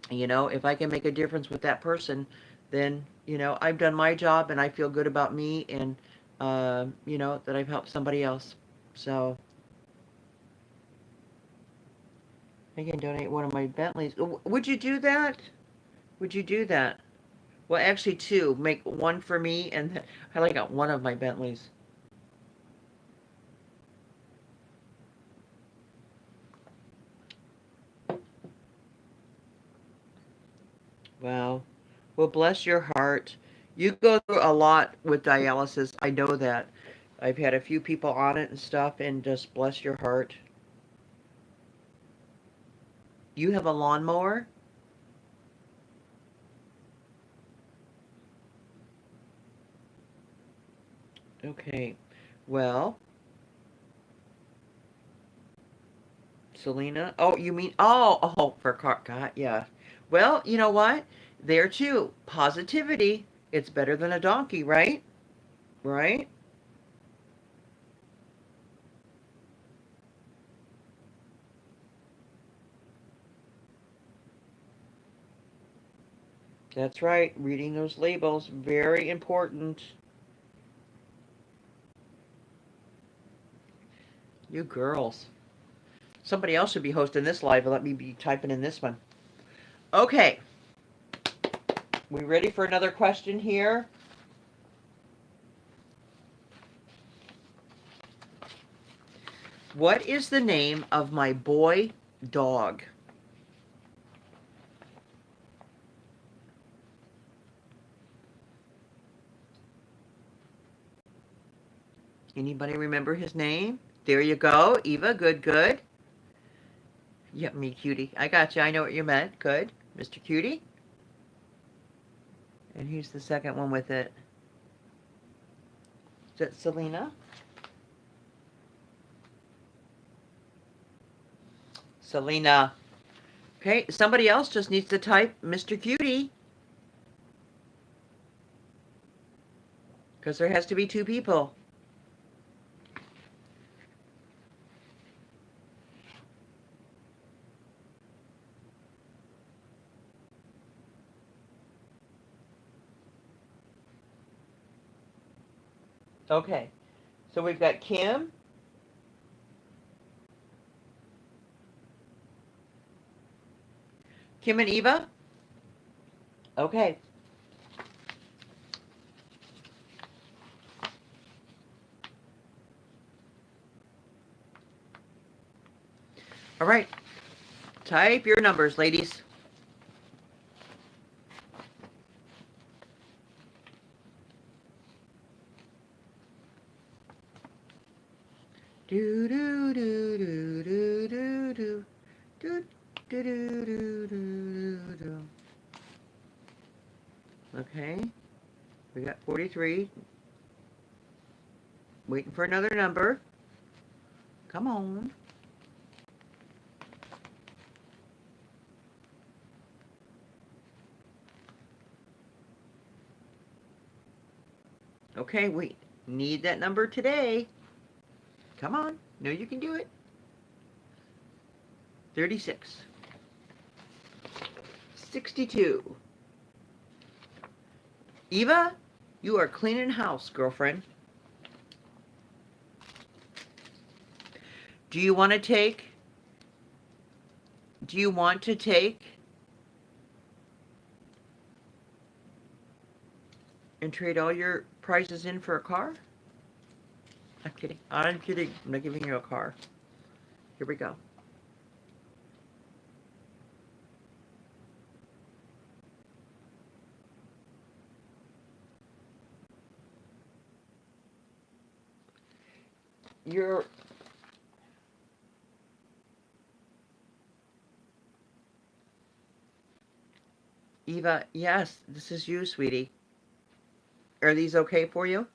If I can make a difference with that person, then, I've done my job and I feel good about me, and, that I've helped somebody else. So I can donate one of my Bentleys. Would you do that? Would you do that? Well, actually, two. Make one for me, and I like got one of my Bentleys. Wow. Well, bless your heart. You go through a lot with dialysis. I know that. I've had a few people on it and stuff, and just bless your heart. You have a lawnmower? Okay. Well, Selena. Oh, you mean, for car. God, yeah. Well, you know what? There too. Positivity. It's better than a donkey, right? Right? That's right. Reading those labels, very important. You girls. Somebody else should be hosting this live and let me be typing in this one. Okay. We ready for another question here? What is the name of my boy dog? Anybody remember his name? There you go. Eva, good, good. Yep, me, Cutie. I got you. I know what you meant. Good. Mr. Cutie. And here's the second one with it. Is that Selena? Selena. Okay, somebody else just needs to type Mr. Cutie. Because there has to be two people. Okay, so we've got Kim. Kim and Eva? Okay. All right. Type your numbers, ladies. Do do do do do do do do do do do do do. Okay. We got 43. Waiting for another number. Come on. Okay, we need that number today. Come on. No, you can do it. 36. 62. Eva, you are cleaning house, girlfriend. Do you want to take and trade all your prizes in for a car? I'm kidding. I'm kidding. I'm not giving you a car. Here we go. You're Eva, yes, this is you, sweetie. Are these okay for you?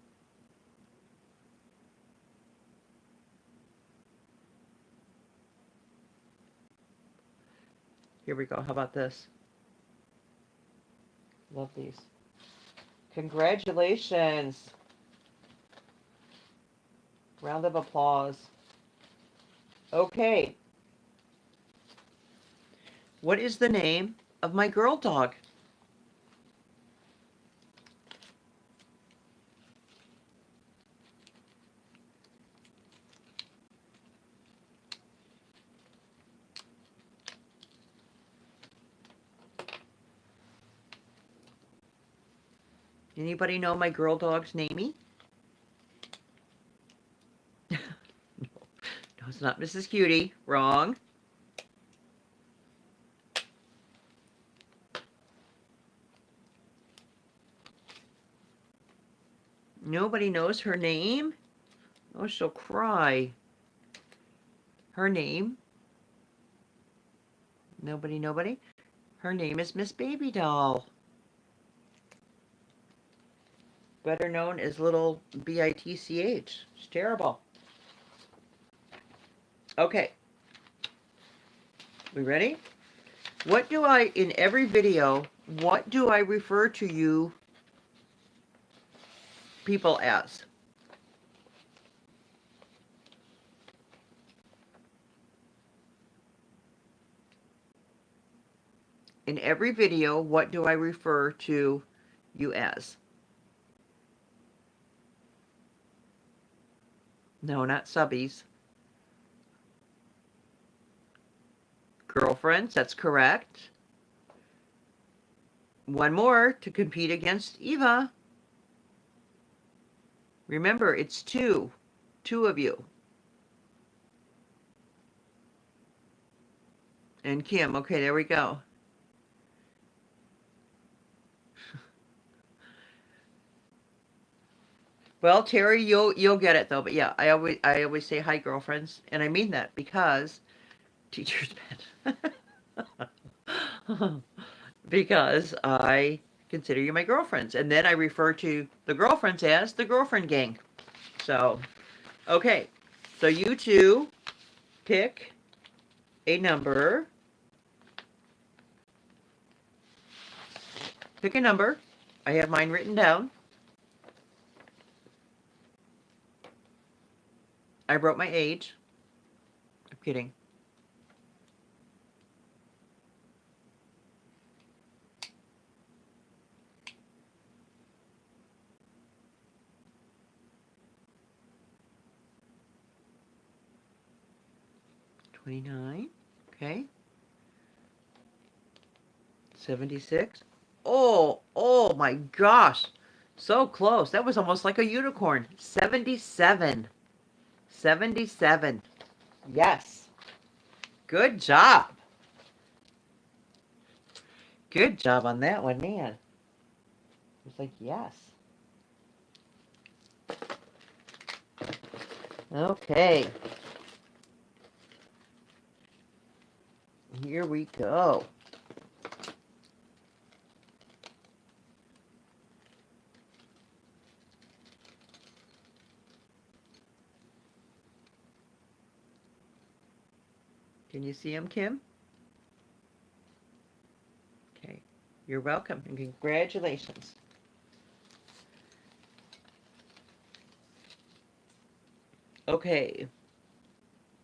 Here we go. How about this? Love these. Congratulations. Round of applause. Okay. What is the name of my girl dog? Anybody know my girl dog's namey? No, it's not Mrs. Cutie. Wrong. Nobody knows her name? Oh, she'll cry. Her name? Nobody? Her name is Miss Baby Doll. Better known as Little B-I-T-C-H. It's terrible. Okay. We ready? In every video, what do I refer to you people as? In every video, what do I refer to you as? No, not subbies. Girlfriends, that's correct. One more to compete against Eva. Remember, it's two of you. And Kim, okay, there we go. Well, Terry, you'll get it though. But yeah, I always say hi, girlfriends, and I mean that because teacher's pet. Because I consider you my girlfriends, and then I refer to the girlfriends as the girlfriend gang. So, okay, so you two pick a number. Pick a number. I have mine written down. I wrote my age. I'm kidding. $29. Okay. 76. Oh my gosh. So close. That was almost like a unicorn. 77. 77. Yes. Good job. Good job on that one, man. It's like, yes. Okay. Here we go. Can you see him, Kim? Okay. You're welcome and congratulations. Okay.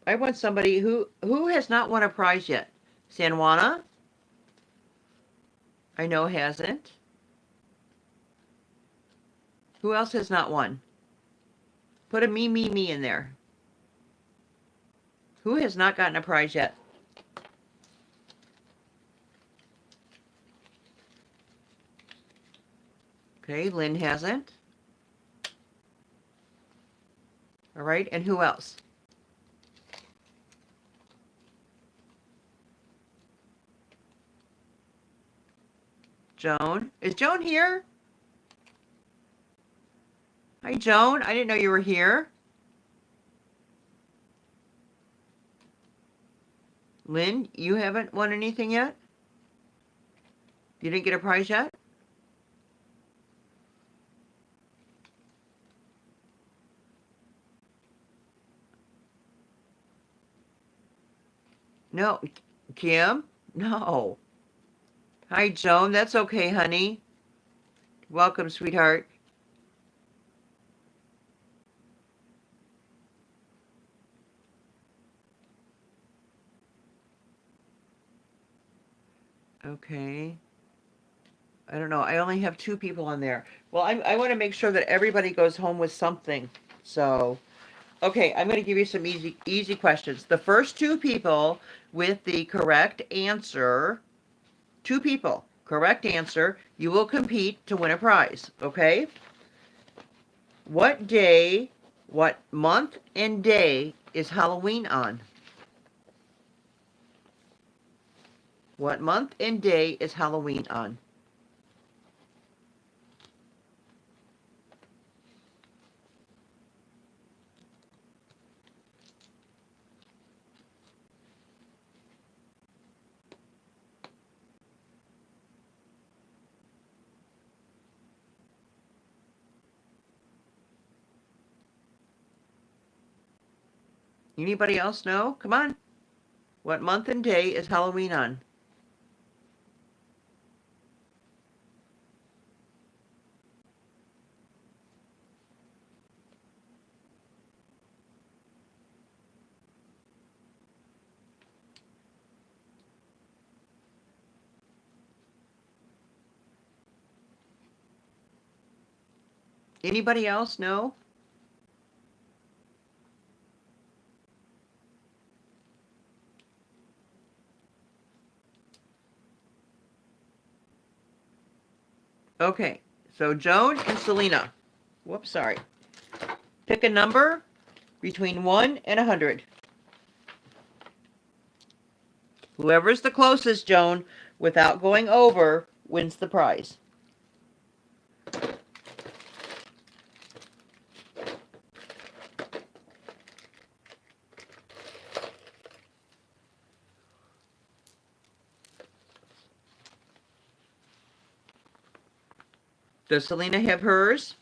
I want somebody who has not won a prize yet. San Juana? I know hasn't. Who else has not won? Put a me in there. Who has not gotten a prize yet? Okay, Lynn hasn't. All right, and who else? Joan. Is Joan here? Hi, Joan. I didn't know you were here. Lynn, you haven't won anything yet? You didn't get a prize yet? No. Kim? No. Hi, Joan. That's okay, honey. Welcome, sweetheart. Okay. I don't know. I only have 2 people on there. Well, I want to make sure that everybody goes home with something. So, okay, I'm going to give you some easy questions. The first 2 people with the correct answer, 2 people, correct answer, you will compete to win a prize, okay? What day, what month and day is Halloween on? What month and day is Halloween on? Anybody else know? Come on. What month and day is Halloween on? Anybody else know? Okay, so Joan and Selena. Whoops, sorry. Pick a number between 1 and 100. Whoever's the closest, Joan, without going over, wins the prize. Does Selena have hers?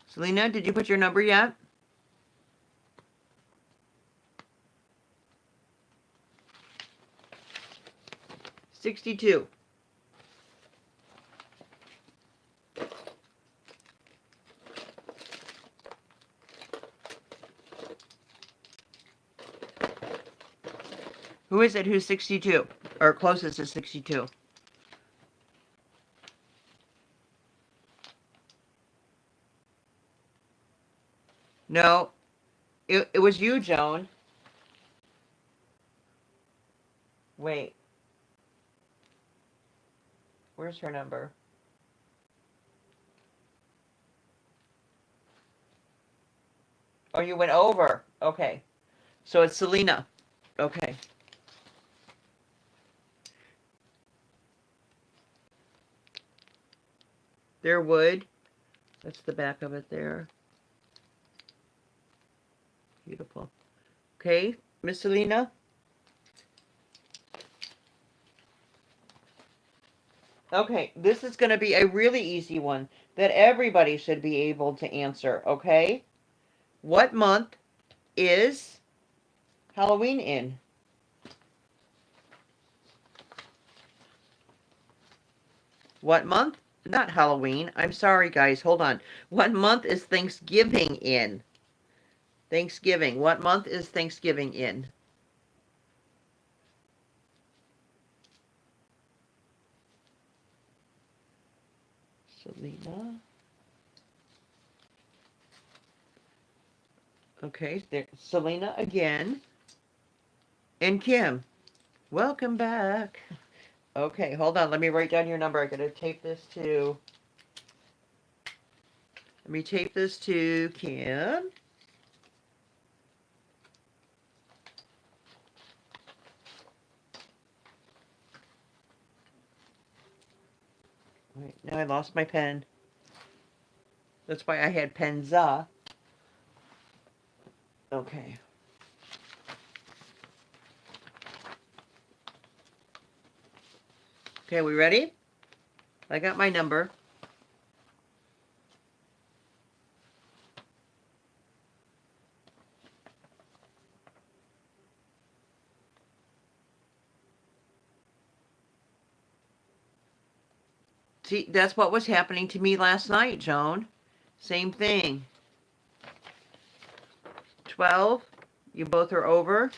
Selena, did you put your number yet? $62. Who is it who's 62? Or closest to 62? No, it was you, Joan. Wait. Where's her number? Oh, you went over. Okay. So it's Selena. Okay. There would. That's the back of it there. Beautiful. Okay, Miss Selena. Okay, this is going to be a really easy one that everybody should be able to answer, okay? What month is Halloween in? What month? Not Halloween. I'm sorry, guys. Hold on. What month is Thanksgiving in? Thanksgiving. What month is Thanksgiving in? Selena. Okay, there, Selena again. And Kim. Welcome back. Okay, hold on. Let me write down your number. I gotta tape this to. Let me tape this to Kim. Wait, now I lost my pen. That's why I had penza. Okay. Okay, we ready? I got my number. See, that's what was happening to me last night, Joan. Same thing. 12. You both are over.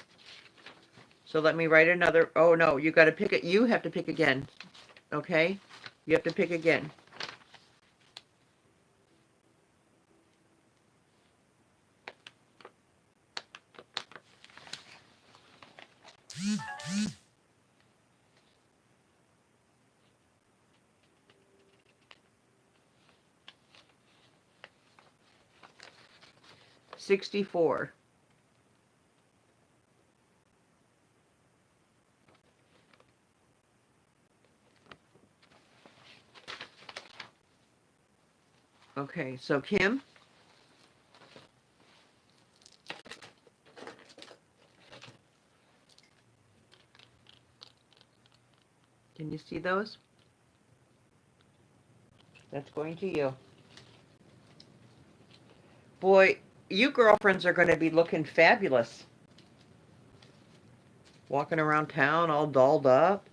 So let me write another. Oh, no, you got to pick it. You have to pick again. Okay? You have to pick again. $64. Okay, so Kim. Can you see those? That's going to you. Boy, you girlfriends are going to be looking fabulous. Walking around town all dolled up.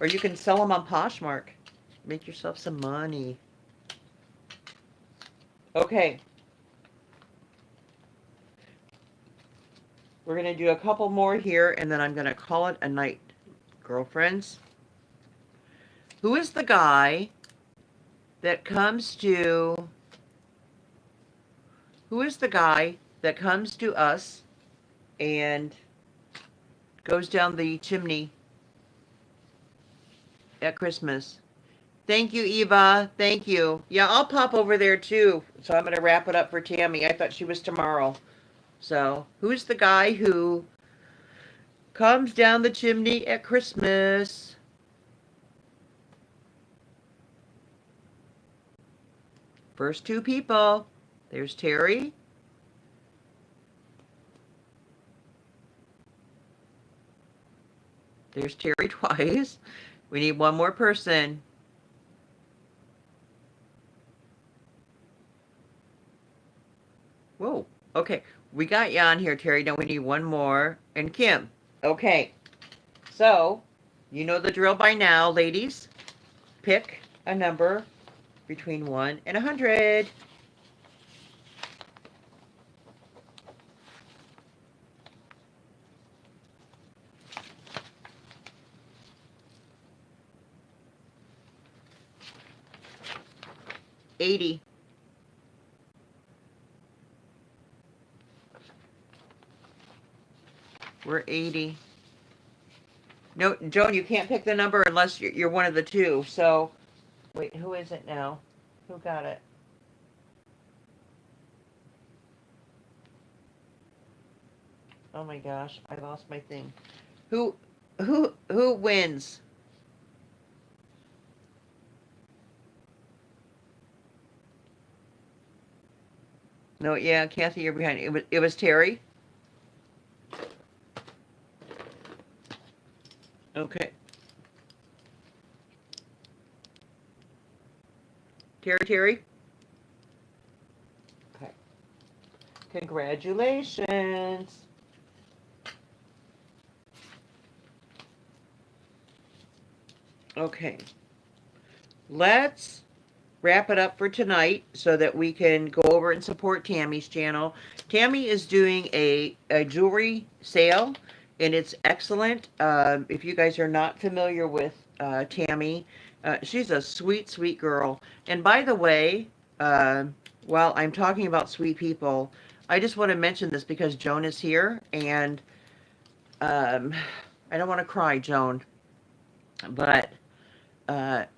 Or you can sell them on Poshmark. Make yourself some money. Okay. We're going to do a couple more here, and then I'm going to call it a night, girlfriends. Who is the guy that comes to... Who is the guy that comes to us and goes down the chimney at Christmas? Thank you, Eva. Thank you. Yeah, I'll pop over there too. So I'm going to wrap it up for Tammy. I thought she was tomorrow. So, who's the guy who comes down the chimney at Christmas? First two people. There's Terry. There's Terry twice. We need one more person. Whoa. Okay. We got you on here, Terry. Now we need one more. And Kim. Okay. So, you know the drill by now, ladies. Pick a number between 1 and 100. $80. We're 80. No, Joan, you can't pick the number unless you're one of the two. So, wait, who is it now? Who got it? Oh my gosh, I lost my thing. Who who wins? No, yeah, Kathy, you're behind. It was Terry. Okay. Terry. Okay. Congratulations. Okay. Let's wrap it up for tonight so that we can go over and support Tammy's channel. Tammy is doing a jewelry sale, and it's excellent. If you guys are not familiar with Tammy, she's a sweet, sweet girl. And by the way, while I'm talking about sweet people, I just want to mention this because Joan is here, and I don't want to cry, Joan, but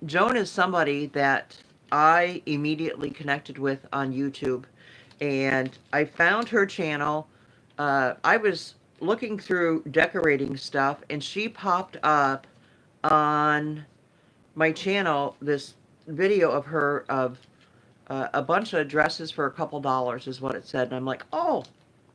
Joan is somebody that I immediately connected with on YouTube, and I found her channel. I was looking through decorating stuff, and she popped up on my channel this video of her of a bunch of dresses for a couple dollars is what it said, and I'm like, oh,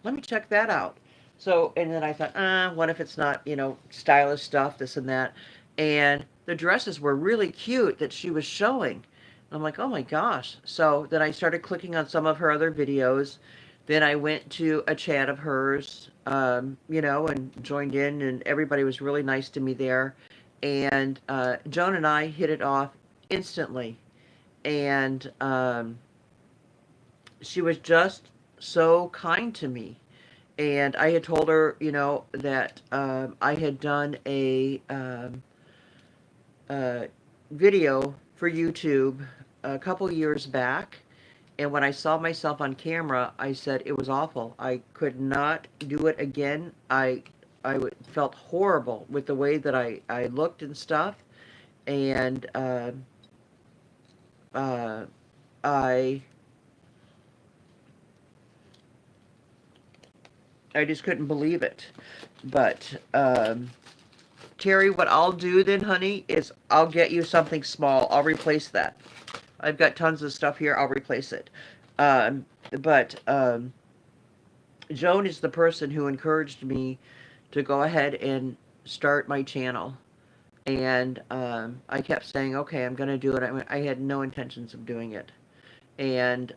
let me check that out. So, and then I thought, what if it's not, stylish stuff, this and that. And the dresses were really cute that she was showing. I'm like, oh my gosh. So then I started clicking on some of her other videos. Then I went to a chat of hers, and joined in, and everybody was really nice to me there. And Joan and I hit it off instantly. And she was just so kind to me. And I had told her, that I had done a video for YouTube a couple years back. And when I saw myself on camera, I said it was awful. I could not do it again. Felt horrible with the way that I looked and stuff. And I just couldn't believe it. But Terry, what I'll do then, honey, is I'll get you something small. I'll replace that. I've got tons of stuff here. I'll replace it. But Joan is the person who encouraged me to go ahead and start my channel. And I kept saying, okay, I'm going to do it. I had no intentions of doing it. And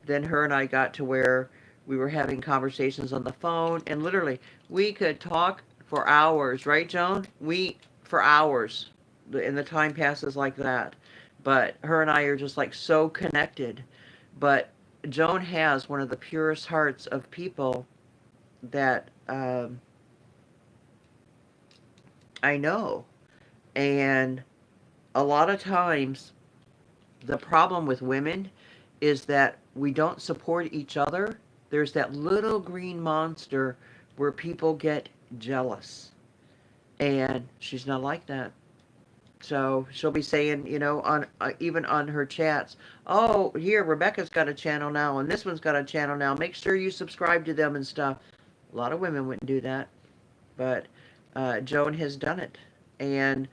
then her and I got to where we were having conversations on the phone, and literally we could talk for hours, right, Joan? For hours, and the time passes like that. But her and I are just like so connected. But Joan has one of the purest hearts of people that I know. And a lot of times, the problem with women is that we don't support each other. There's that little green monster where people get jealous. And she's not like that. So she'll be saying, on even on her chats, oh, here, Rebecca's got a channel now, and this one's got a channel now. Make sure you subscribe to them and stuff. A lot of women wouldn't do that. But Joan has done it. And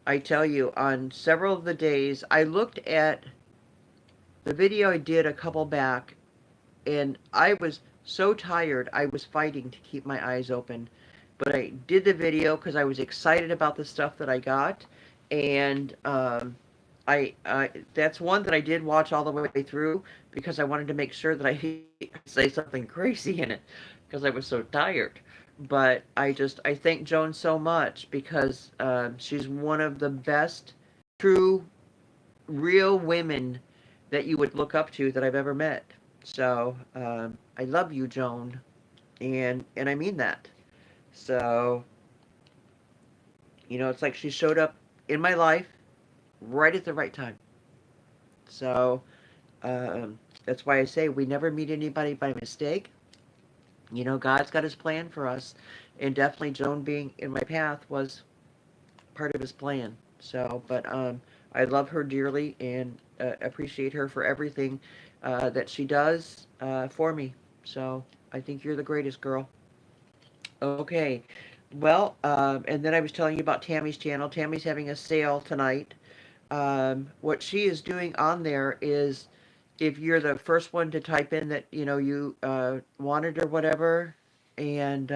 I tell you, on several of the days, I looked at the video I did a couple back, and I was so tired, I was fighting to keep my eyes open. But I did the video because I was excited about the stuff that I got, and I that's one that I did watch all the way through because I wanted to make sure that I say something crazy in it because I was so tired. But I thank Joan so much because she's one of the best true real women that you would look up to that I've ever met. So I love you, Joan, and I mean that. So it's like she showed up in my life right at the right time. So that's why I say we never meet anybody by mistake. God's got His plan for us, and definitely Joan being in my path was part of His plan. So, but I love her dearly and appreciate her for everything that she does for me. So I think you're the greatest, girl. Okay. Well, and then I was telling you about Tammy's channel. Tammy's having a sale tonight. What she is doing on there is if you're the first one to type in that, you wanted or whatever, and,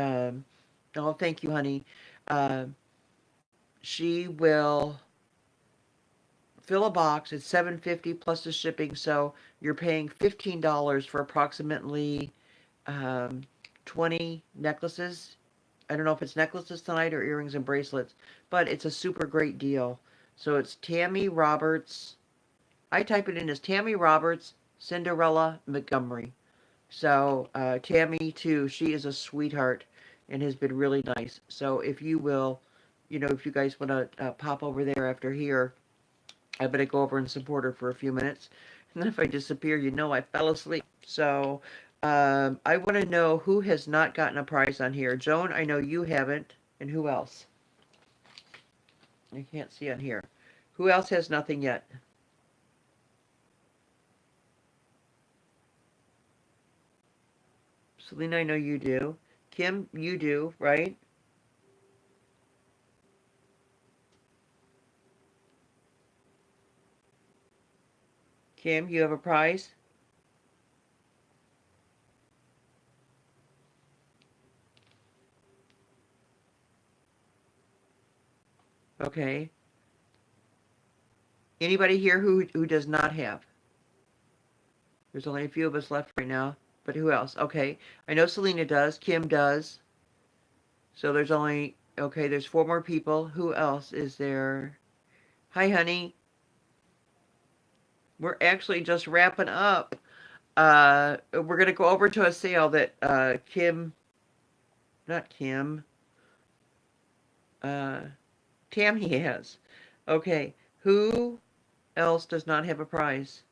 oh, thank you, honey. Um, she will fill a box. It's 7.50 plus the shipping, so you're paying $15 for approximately um, 20 necklaces. I don't know if it's necklaces tonight or earrings and bracelets, but it's a super great deal. So it's Tammy Roberts. I type it in as Tammy Roberts Cinderella Montgomery. So Tammy too, she is a sweetheart and has been really nice. So if you will, if you guys want to pop over there after here, I better go over and support her for a few minutes. And then if I disappear, I fell asleep. So I want to know who has not gotten a prize on here. Joan, I know you haven't. And who else? I can't see on here. Who else has nothing yet? Selena, I know you do. Kim, you do, right? Kim, you have a prize? Okay. Anybody here who does not have? There's only a few of us left right now. But who else? Okay. I know Selena does. Kim does. So there's only, okay, there's 4 more people. Who else is there? Hi, honey. We're actually just wrapping up. We're going to go over to a sale that Kim, not Kim, uh, Tammy has. Okay. Who else does not have a prize?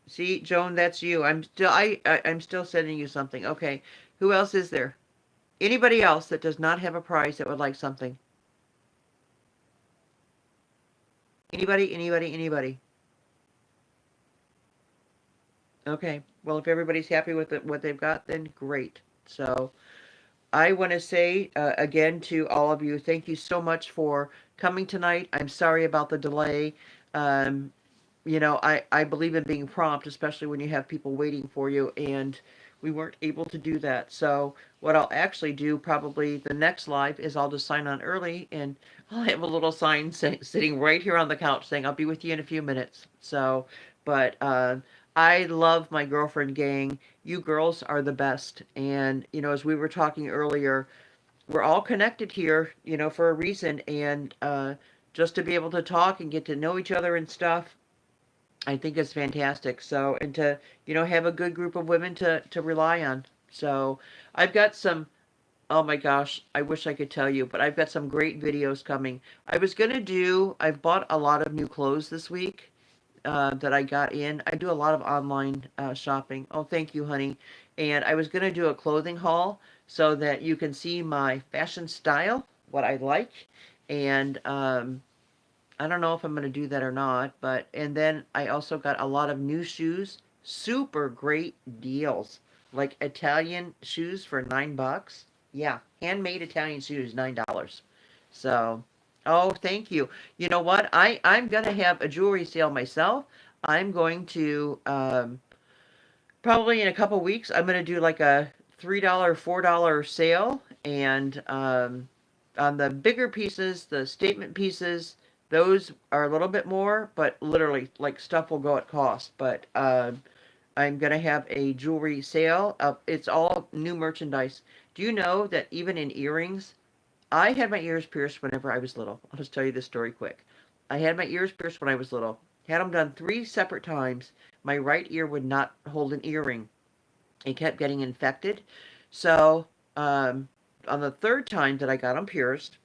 See, Joan, that's you. I'm still sending you something. Okay. Who else is there? Anybody else that does not have a prize that would like something? Anybody, anybody, anybody? Okay. Well, if everybody's happy with what they've got, then great. So I want to say again to all of you, thank you so much for coming tonight. I'm sorry about the delay. Um, I believe in being prompt, especially when you have people waiting for you, and we weren't able to do that. So what I'll actually do probably the next live is I'll just sign on early, and I'll have a little sign sitting right here on the couch saying I'll be with you in a few minutes. So, but I love my girlfriend gang. You girls are the best. And, as we were talking earlier, we're all connected here, for a reason. And just to be able to talk and get to know each other and stuff, I think it's fantastic. So, and to, have a good group of women to rely on. So, I've got some, oh my gosh, I wish I could tell you, but I've got some great videos coming. I've bought a lot of new clothes this week that I got in. I do a lot of online shopping. Oh, thank you, honey. And I was going to do a clothing haul so that you can see my fashion style, what I like. And I don't know if I'm going to do that or not, but and then I also got a lot of new shoes, super great deals, like Italian shoes for $9. Yeah, handmade Italian shoes, $9. So Oh, thank you. You know what? I'm gonna have a jewelry sale myself. I'm going to probably in a couple weeks. I'm gonna do like a $3, $4 sale, and on the bigger pieces, the statement pieces, those are a little bit more, but literally like stuff will go at cost. But I'm gonna have a jewelry sale. It's all new merchandise. Do you know that even in earrings? I had my ears pierced whenever I was little. I'll just tell you this story quick. I had my ears pierced when I was little. Had them done 3 separate times. My right ear would not hold an earring. It kept getting infected. So, on the third time that I got them pierced,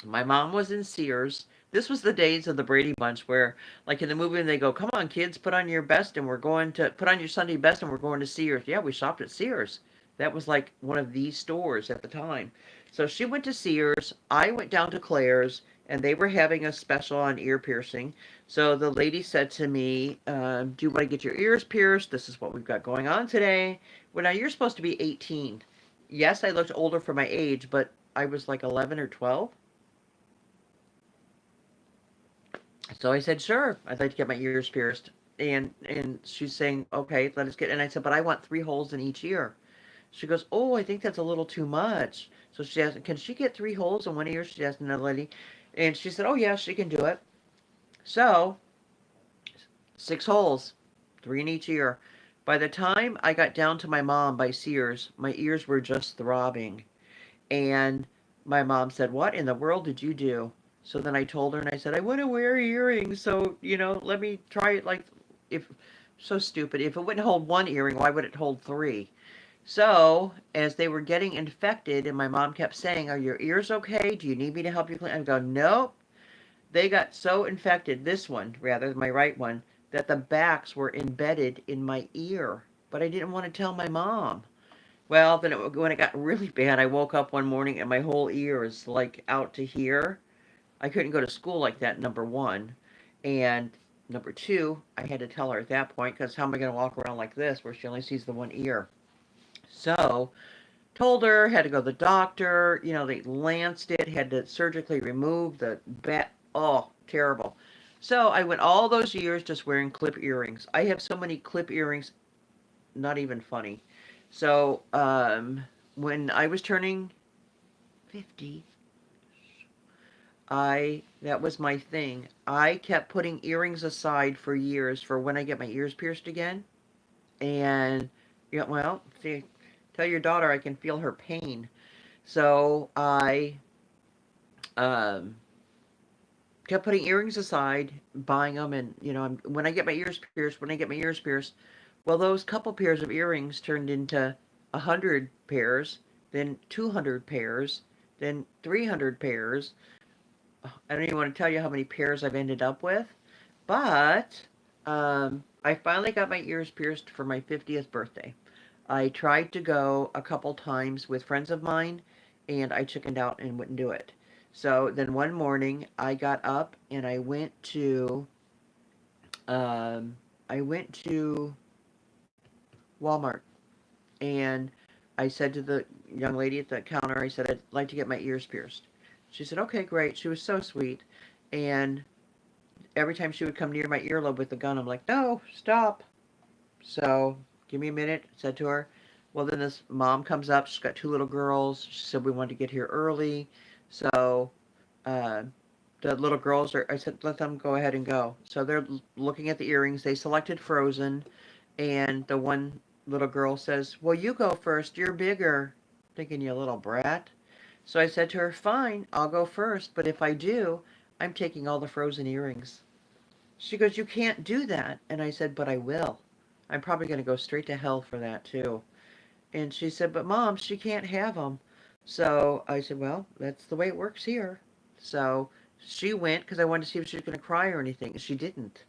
my mom was in Sears. This was the days of the Brady Bunch where, like in the movie, they go, "Come on, kids, put on your best and we're going to put on your Sunday best and we're going to Sears." Yeah, we shopped at Sears. That was like one of these stores at the time. So she went to Sears. I went down to Claire's and they were having a special on ear piercing. So the lady said to me, "Do you want to get your ears pierced? This is what we've got going on today." Well, now you're supposed to be 18. Yes, I looked older for my age, but I was like 11 or 12. So I said, sure, I'd like to get my ears pierced. And she's saying, okay, let us get. And I said, but I want 3 holes in each ear. She goes, oh, I think that's a little too much. So she asked, can she get 3 holes in one ear? She asked another lady. And she said, oh, yeah, she can do it. So 6 holes, 3 in each ear. By the time I got down to my mom by Sears, my ears were just throbbing. And my mom said, what in the world did you do? So then I told her and I said, I want to wear earrings. So, let me try it like, if, so stupid. If it wouldn't hold one earring, why would it hold 3? So as they were getting infected and my mom kept saying, are your ears okay? Do you need me to help you clean? I go, nope. They got so infected, this one, rather, my right one, that the backs were embedded in my ear. But I didn't want to tell my mom. Well, then when it got really bad, I woke up one morning and my whole ear is like out to here. I couldn't go to school like that, number one. And number two, I had to tell her at that point, because how am I going to walk around like this where she only sees the one ear? So, told her, had to go to the doctor. They lanced it, had to surgically remove the bat. Oh, terrible. So I went all those years just wearing clip earrings. I have so many clip earrings, not even funny. So, when I was turning 50, that was my thing. I kept putting earrings aside for years for when I get my ears pierced again. And, yeah, well, see, tell your daughter I can feel her pain. So I um, kept putting earrings aside, buying them, and when I get my ears pierced, well, those couple pairs of earrings turned into 100 pairs, then 200 pairs, then 300 pairs. I don't even want to tell you how many pairs I've ended up with, but I finally got my ears pierced for my 50th birthday. I tried to go a couple times with friends of mine, and I chickened out and wouldn't do it. So then one morning I got up and um, I went to Walmart, and I said to the young lady at the counter, I said, I'd like to get my ears pierced. She said, okay, great. She was so sweet. And every time she would come near my earlobe with the gun, I'm like, no, stop. So give me a minute, I said to her. Well, then this mom comes up. She's got 2 little girls. She said we wanted to get here early. So uh, the little girls are, I said, let them go ahead and go. So they're looking at the earrings. They selected Frozen. And the one little girl says, well, you go first. You're bigger. Thinking, you little brat. So I said to her, fine, I'll go first. But if I do, I'm taking all the Frozen earrings. She goes, you can't do that. And I said, but I will. I'm probably going to go straight to hell for that too. And she said, but Mom, she can't have them. So I said, well, that's the way it works here. So she went because I wanted to see if she was going to cry or anything. She didn't.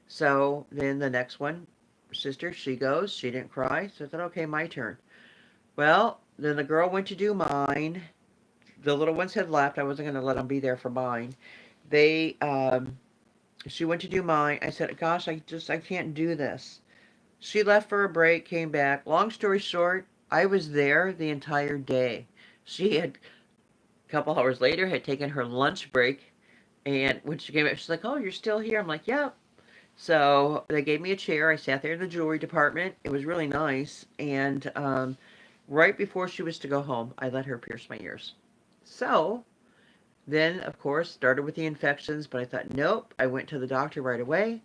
So then the next one, sister, she goes. She didn't cry. So I thought, okay, my turn. Well, then the girl went to do mine. The little ones had left. I wasn't going to let them be there for mine. They, she went to do mine. I said, gosh, I can't do this. She left for a break, came back. Long story short, I was there the entire day. She had A couple hours later, had taken her lunch break, and when she came back, she's like, "Oh, you're still here?" I'm like, "Yeah." So they gave me a chair. I sat there in the jewelry department. It was really nice. And right before she was to go home, I let her pierce my ears. So then, of course, started with the infections, but I thought, nope. I went to the doctor right away.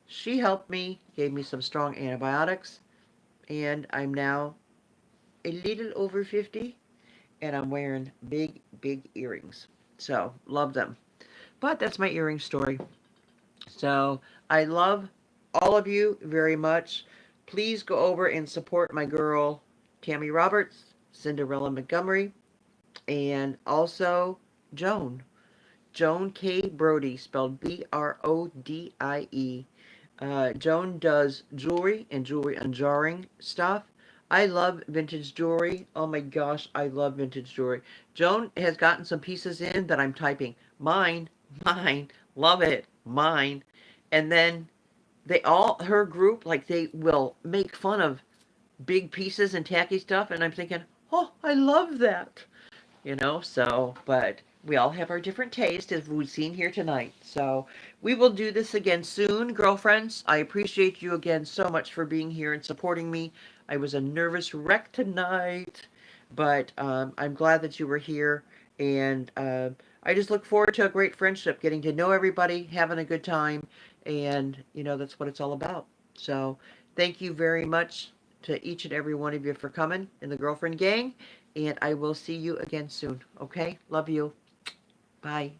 She helped me, gave me some strong antibiotics, and I'm now a little over 50, and I'm wearing big, big earrings. So, love them. But that's my earring story. So, I love all of you very much. Please go over and support my girl, Tammy Roberts, Cinderella Montgomery, and also Joan. Joan K. Brody, spelled Brodie. Joan does jewelry and jewelry unjarring stuff. I love vintage jewelry. Oh my gosh, I love vintage jewelry. Joan has gotten some pieces in that I'm typing. Mine, mine, love it, mine. And then they all, her group, like they will make fun of big pieces and tacky stuff. And I'm thinking, oh, I love that. So, but we all have our different taste, as we've seen here tonight. So we will do this again soon, girlfriends. I appreciate you again so much for being here and supporting me. I was a nervous wreck tonight, but I'm glad that you were here. And I just look forward to a great friendship, getting to know everybody, having a good time. And, that's what it's all about. So thank you very much to each and every one of you for coming in the Girlfriend Gang. And I will see you again soon. Okay? Love you. Bye.